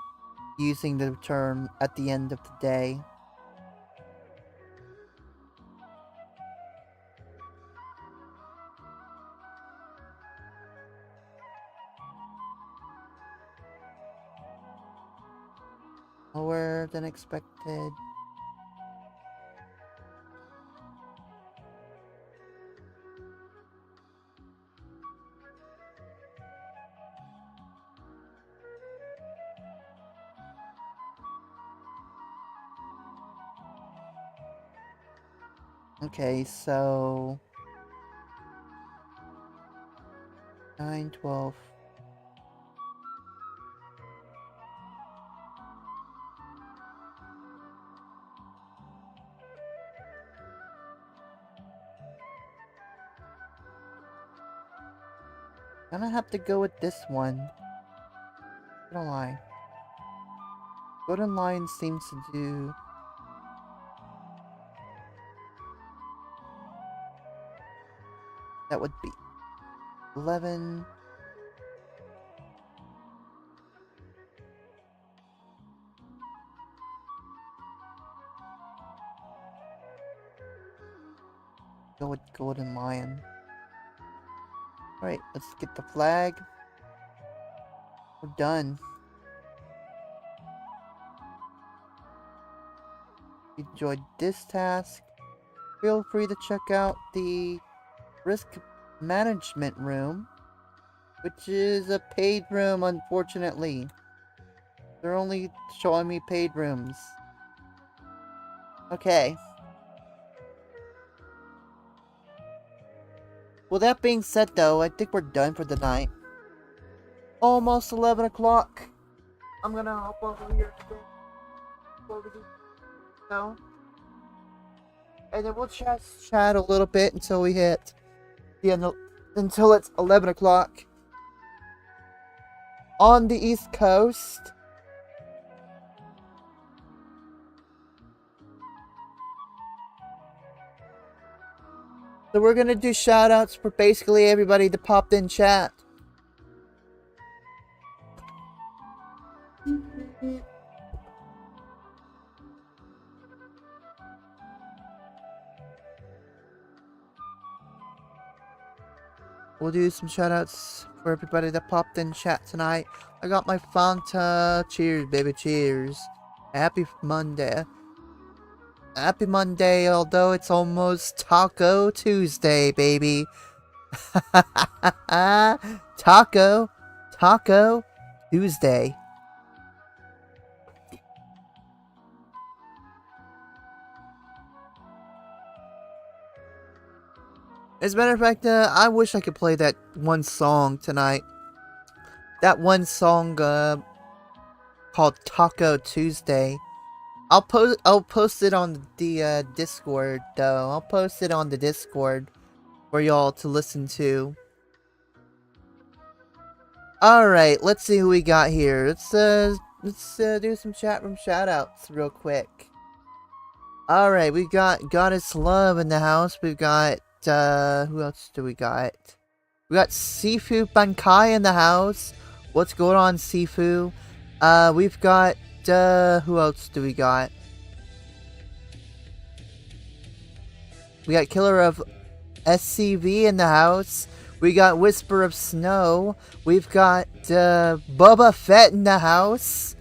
Speaker 5: using the term at the end of the day. Lower than expected. Okay, so 9, 12. Gonna have to go with this one. Don't lie. Golden Lion seems to do. That would be 11. Go with Golden Lion. Alright, let's get the flag. We're done. If you enjoyed this task, feel free to check out the risk management room, which is a paid room, unfortunately. They're only showing me paid rooms. Okay. Well, that being said, though, I think we're done for the night. Almost 11 o'clock. I'm gonna hop over here today. No. And then we'll chat a little bit until we hit the end. Until it's 11 o'clock. On the East Coast. So we're gonna do shoutouts for basically everybody that popped in chat. We'll do some shoutouts for everybody that popped in chat tonight. I got my Fanta. Cheers, baby, cheers. Happy Monday. Happy Monday, although it's almost Taco Tuesday, baby. Taco Tuesday. As a matter of fact, I wish I could play that one song tonight. That one song called Taco Tuesday. I'll post it on the Discord though. I'll post it on the Discord for y'all to listen to. Alright, let's see who we got here. Let's do some chat room shoutouts real quick. Alright, we got Goddess Love in the house. We've got who else do we got? We got Sifu Bankai in the house. What's going on, Sifu? We've got who else do we got? We got Killer of SCV in the house. We got Whisper of Snow. We've got Boba Fett in the house.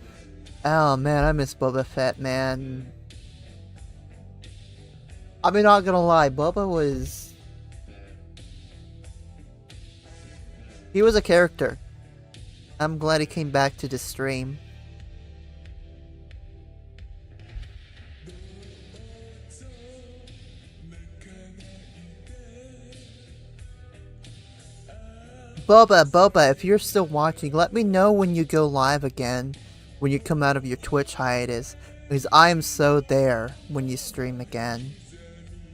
Speaker 5: Oh man, I miss Boba Fett, man. I mean, not gonna lie, Boba was... he was a character. I'm glad he came back to the stream. Boba, if you're still watching, let me know when you go live again, when you come out of your Twitch hiatus, because I am so there when you stream again.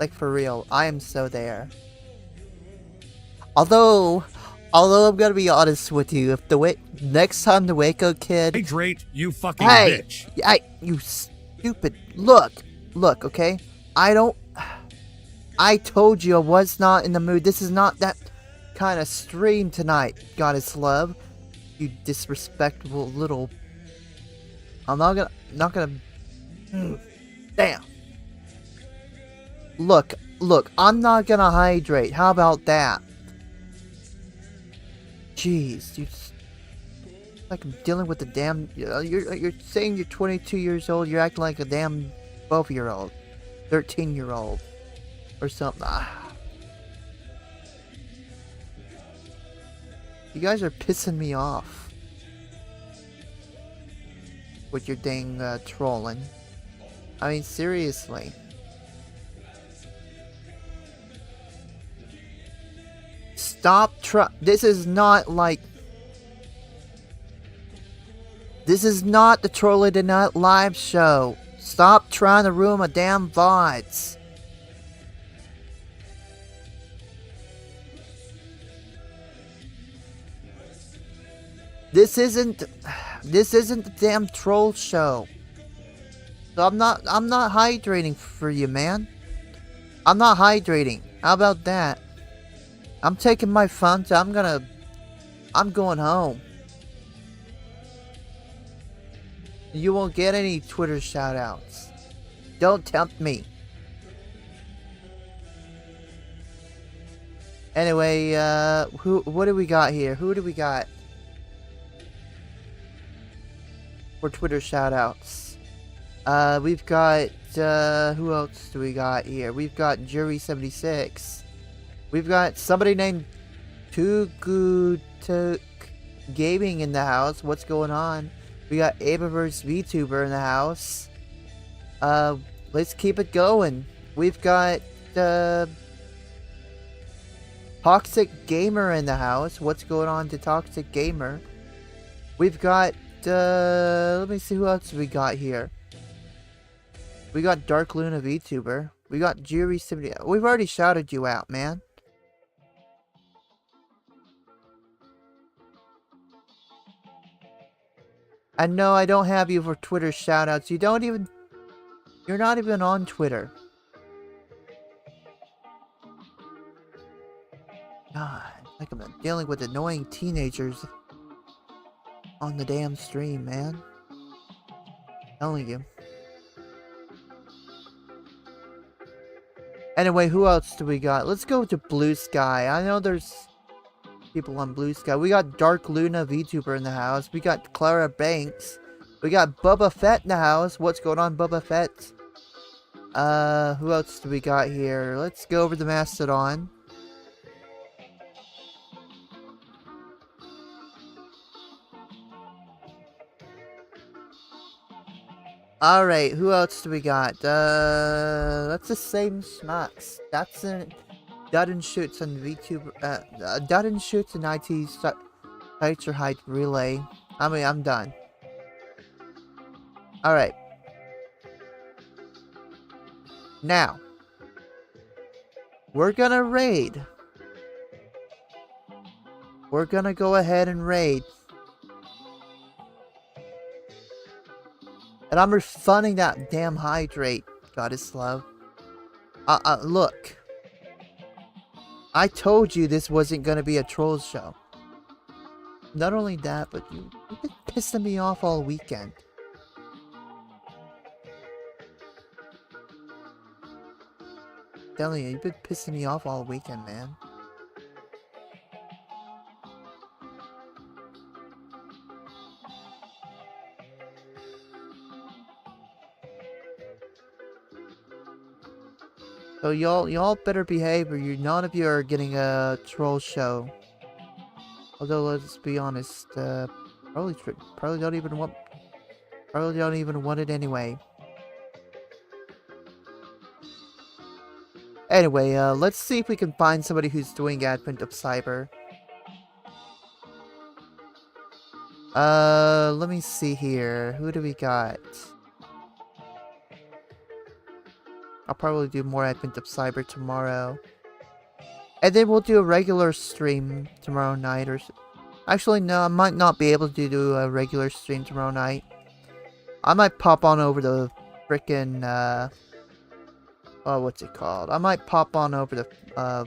Speaker 5: Like, for real, I am so there. Although I'm gonna be honest with you, if the next time the Waco kid...
Speaker 6: Hydrate, you fucking
Speaker 5: hey,
Speaker 6: bitch.
Speaker 5: You stupid... Look, okay? I told you I was not in the mood. This is not that kind of stream tonight, Goddess Love. You disrespectful little... I'm not gonna... Damn. Look, I'm not gonna hydrate. How about that? Jeez, you just... like I'm dealing with the damn... You're saying you're 22 years old, you're acting like a damn 12-year-old. 13-year-old. Or something. You guys are pissing me off. With your dang trolling. I mean, seriously. Stop this is not like... this is not the Troll of the Night live show. Stop trying to ruin my damn VODs. This isn't the damn troll show. So I'm not hydrating for you, man. I'm not hydrating. How about that? I'm taking my Fanta. I'm going home. You won't get any Twitter shoutouts. Don't tempt me. Anyway, what do we got here? Who do we got for Twitter shoutouts? We've got, who else do we got here? We've got Jury76. We've got somebody named Too Gaming in the house. What's going on? We got Abaverse VTuber in the house. Let's keep it going. We've got, Toxic Gamer in the house. What's going on to Toxic Gamer? We've got, let me see who else we got here. We got Dark Luna VTuber. We got Jury70. We've already shouted you out, man. And no, I don't have you for Twitter shoutouts. You're not even on Twitter. God, like I'm dealing with annoying teenagers on the damn stream, man. I'm telling you. Anyway, who else do we got? Let's go to Blue Sky. I know there's people on Blue Sky. We got Dark Luna VTuber in the house. We got Clara Banks. We got Boba Fett in the house. What's going on, Boba Fett? Who else do we got here? Let's go over the Mastodon. Alright, who else do we got? That's the same schmucks. Dutton shoots and VTuber, Dutton shoots and IT sites are height relay. I mean, I'm done. Alright. Now. We're gonna raid. We're gonna go ahead and raid. And I'm refunding that damn hydrate, Goddess Love. Look. I told you this wasn't gonna be a troll show. Not only that, but you've been pissing me off all weekend. Telling you, you've been pissing me off all weekend, man. So y'all better behave, or none of you are getting a troll show. Although let's be honest, probably don't even want it anyway. Anyway, let's see if we can find somebody who's doing Advent of Cyber. Let me see here. Who do we got? I'll probably do more Advent of Cyber tomorrow. And then we'll do a regular stream tomorrow night, or... Actually, no, I might not be able to do a regular stream tomorrow night. I might pop on over the frickin', oh, what's it called? I might pop on over the,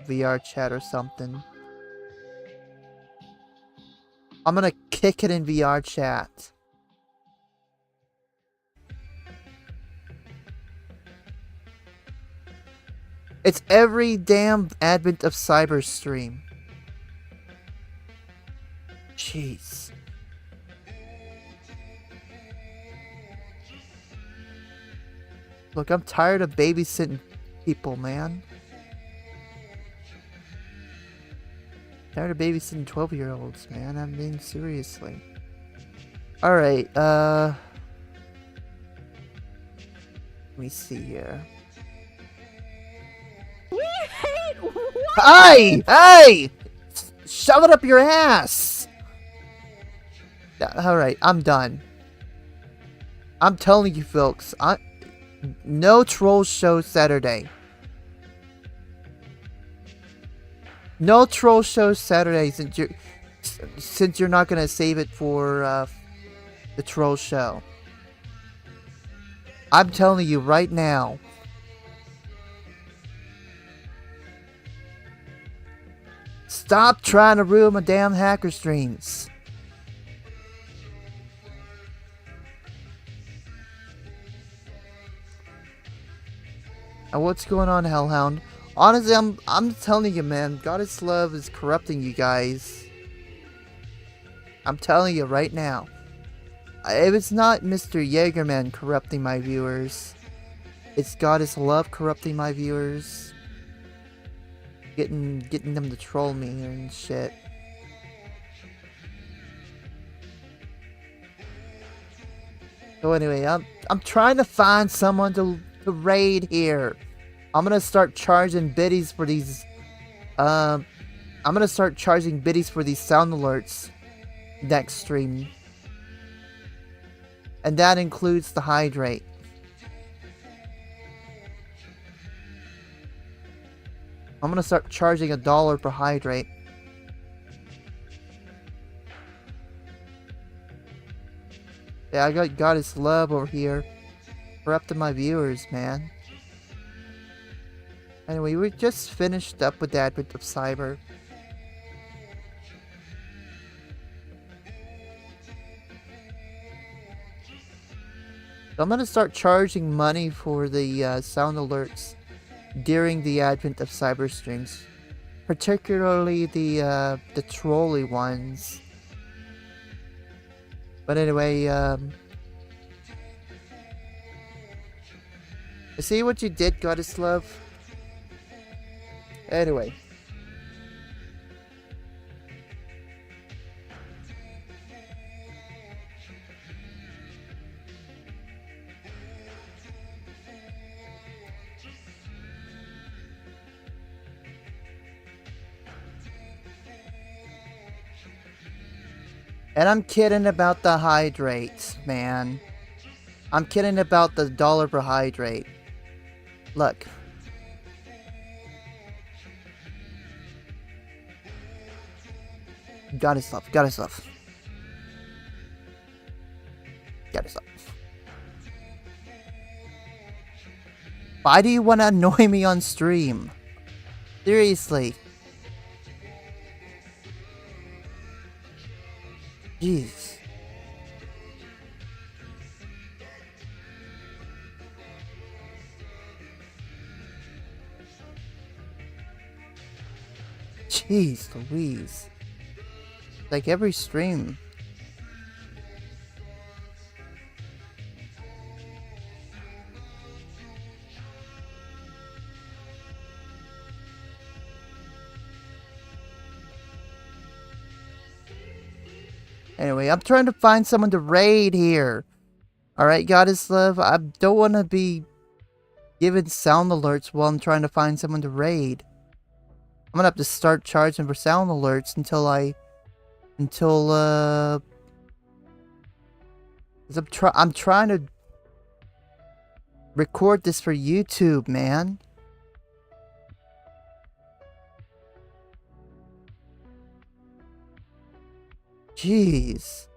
Speaker 5: VR chat or something. I'm gonna kick it in VR chat. It's every damn Advent of Cyber stream. Jeez. Look, I'm tired of babysitting people, man. Tired of babysitting 12-year-olds, man. I mean, seriously. Alright, let me see here. Hey! Hey! Shove it up your ass! Alright, I'm done. I'm telling you folks, no troll show Saturday. No troll show Saturday since you're not gonna save it for the troll show. I'm telling you right now. Stop trying to ruin my damn hacker streams. And what's going on, Hellhound? Honestly, I'm telling you, man, Goddess Love is corrupting you guys. I'm telling you right now. If it's not Mr. Jaegerman corrupting my viewers, it's Goddess Love corrupting my viewers. Getting them to troll me and shit. So anyway, I'm trying to find someone to raid here. I'm gonna start charging biddies for these. I'm gonna start charging biddies for these sound alerts next stream, and that includes the hydrate. I'm gonna start charging $1 per hydrate. Yeah, I got Goddess Love over here corrupting my viewers, man. Anyway, we just finished up with the Advent of Cyber. So I'm gonna start charging money for the sound alerts during the Advent of Cyber streams, particularly the trolly ones. But anyway, I see what you did, Goddess Love. Anyway.
Speaker 3: And I'm kidding about the hydrates, man. I'm kidding about the dollar per hydrate. Look. Got his stuff, got his stuff. Got his stuff. Why do you want to annoy me on stream? Seriously. Jeez. Jeez Louise. Like every stream. Anyway, I'm trying to find someone to raid here. Alright, Goddess Love, I don't want to be giving sound alerts while I'm trying to find someone to raid. I'm gonna have to start charging for sound alerts until I'm trying to record this for YouTube, man. Jeez.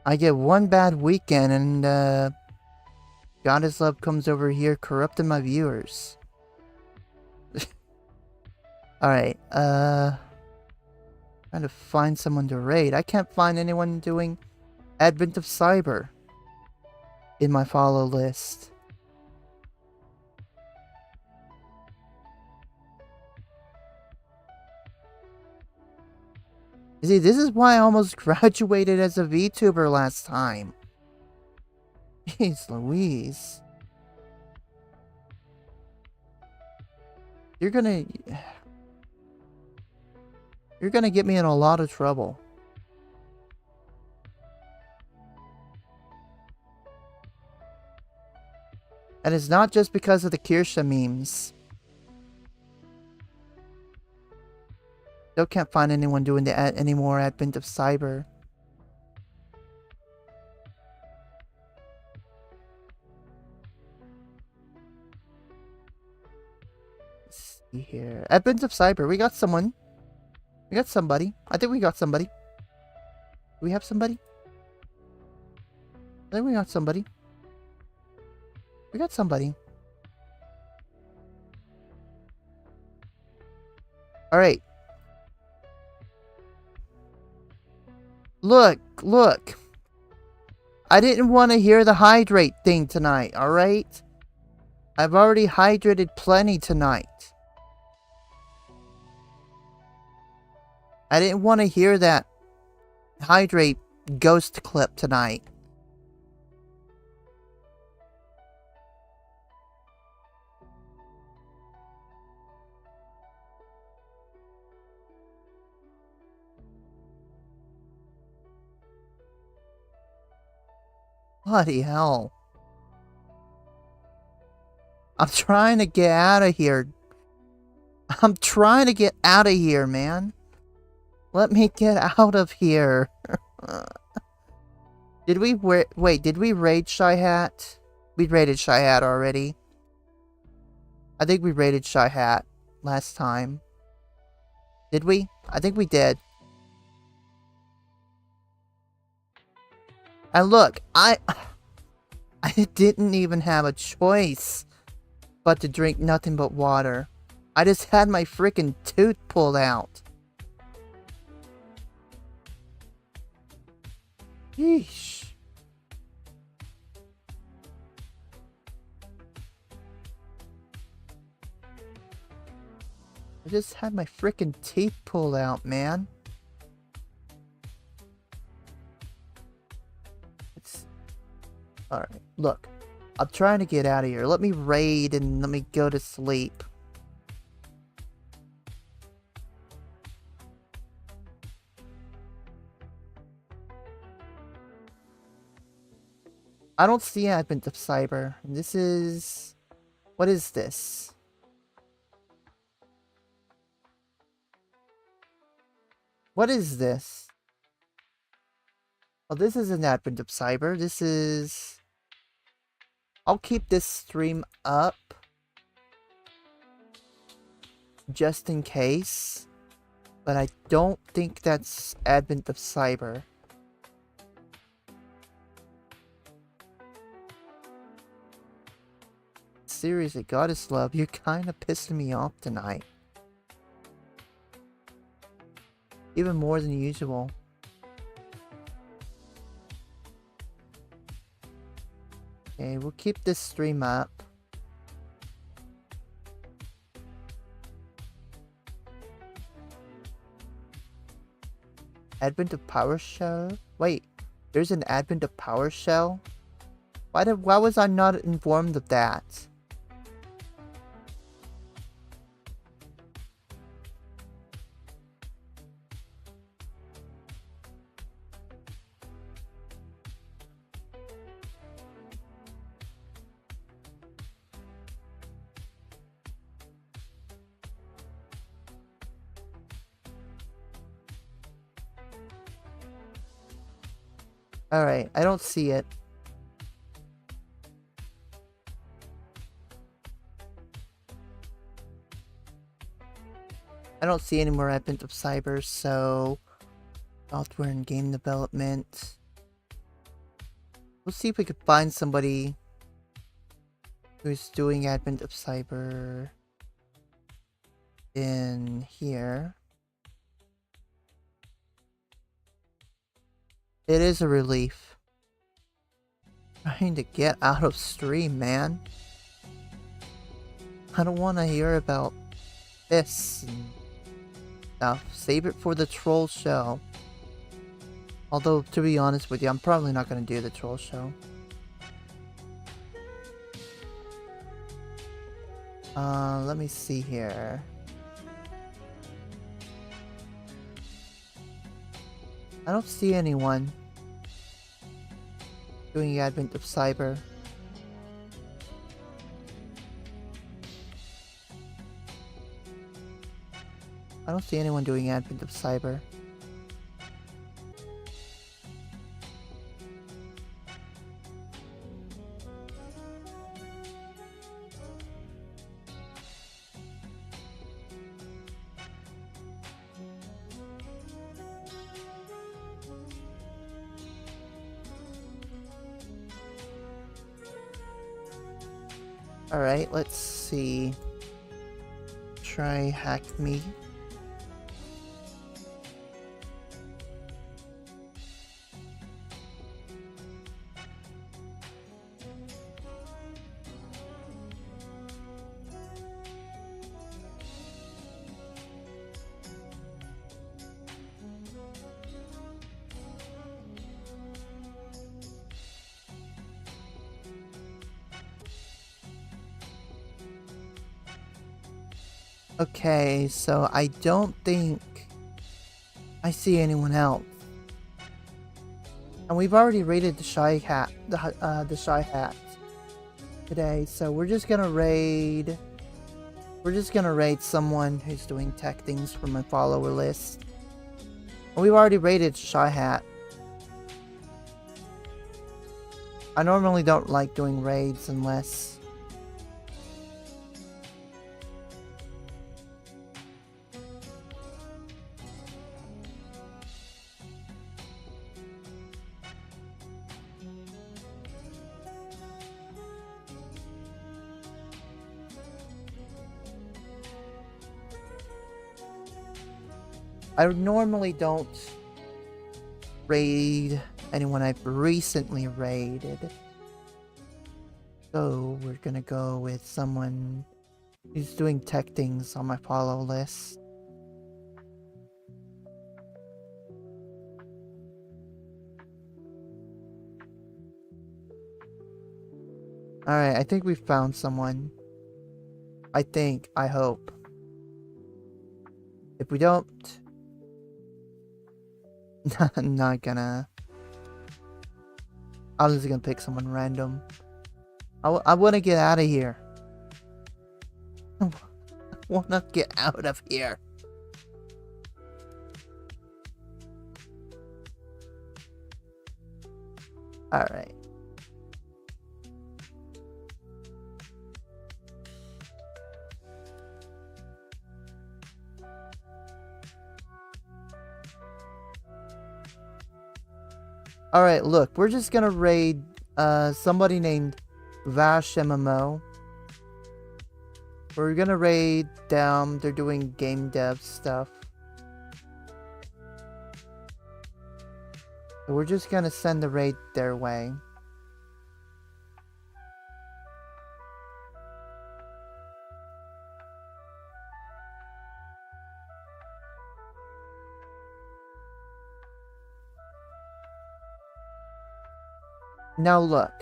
Speaker 3: I get one bad weekend and Goddess Love comes over here corrupting my viewers. Alright, trying to find someone to raid. I can't find anyone doing Advent of Cyber in my follow list. You see, this is why I almost graduated as a VTuber last time. Jeez Louise. You're gonna get me in a lot of trouble. And it's not just because of the Kirsha memes. Still can't find anyone doing any more Advent of Cyber. Let's see here. Advent of Cyber, we got someone. We got somebody. I think we got somebody. Do we have somebody? I think we got somebody. We got somebody. Alright. Look. I didn't want to hear the hydrate thing tonight, alright? I've already hydrated plenty tonight. I didn't want to hear that hydrate ghost clip tonight. Bloody hell. I'm trying to get out of here. I'm trying to get out of here, man. Let me get out of here. Did we wait, did we raid Shy Hat? We raided Shy Hat already. I think we raided Shy Hat last time. Did we? I think we did. And look, I didn't even have a choice but to drink nothing but water. I just had my freaking tooth pulled out. Yeesh. I just had my freaking teeth pulled out, man. Alright, look. I'm trying to get out of here. Let me raid and let me go to sleep. I don't see Advent of Cyber. This is... What is this? What is this? Oh, this is an Advent of Cyber. This is... I'll keep this stream up. Just in case. But I don't think that's Advent of Cyber. Seriously, Goddess Love, you're kinda pissing me off tonight. Even more than usual. Okay, we'll keep this stream up. Advent of PowerShell? Wait, there's an Advent of PowerShell? Why was I not informed of that? Alright, I don't see it. I don't see any more Advent of Cyber, so... Software and game development. We'll see if we can find somebody who's doing Advent of Cyber in here. It is a relief. Trying to get out of stream, man. I don't want to hear about this and stuff. Save it for the troll show. Although, to be honest with you, I'm probably not going to do the troll show. Let me see here. I don't see anyone doing Advent of Cyber. I don't see anyone doing Advent of Cyber. Alright, let's see. TryHackMe. Okay, so I don't think I see anyone else. And we've already raided the Shy Hat, the Shy Hat today, so we're just gonna raid someone who's doing tech things from my follower list. And we've already raided Shy Hat. I normally don't like doing raids unless I normally don't raid anyone I've recently raided. So we're gonna go with someone who's doing tech things on my follow list. Alright, I think we found someone. I hope. If we don't, I'm not gonna I'm just gonna pick someone random. I want to get out of here. I want to get out of here. Alright. Alright, look, we're just gonna raid somebody named Vash MMO. We're gonna raid them. They're doing game dev stuff. So we're just gonna send the raid their way. Now look.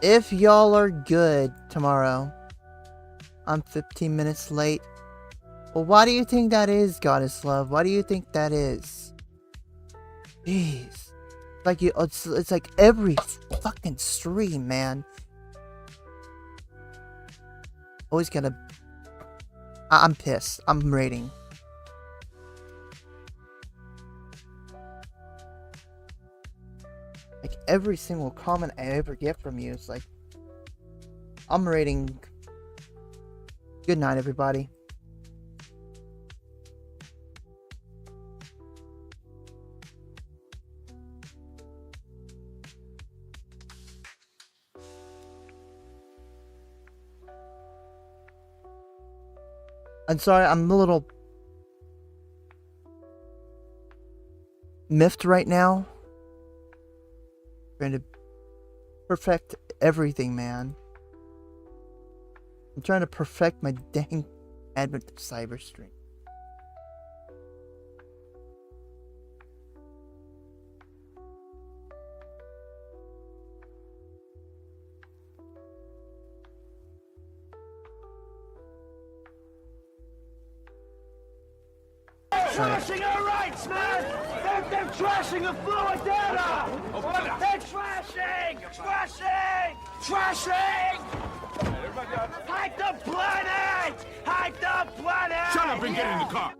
Speaker 3: If y'all are good tomorrow, I'm 15 minutes late. Well, why do you think that is, Goddess Love? Why do you think that is? Jeez. Like it's like every fucking stream, man. Always gonna... I'm pissed. I'm raiding. Like, every single comment I ever get from you is like... I'm raiding. Good night, everybody. I'm sorry, I'm a little miffed right now. Trying to perfect everything, man. I'm trying to perfect my dang Advent of Cyber stream.
Speaker 6: Trashing our rights, man! They're trashing the fluid data! They're trashing! Trashing! Trashing! Hide the planet! Hide the planet!
Speaker 7: Shut up and get in the car!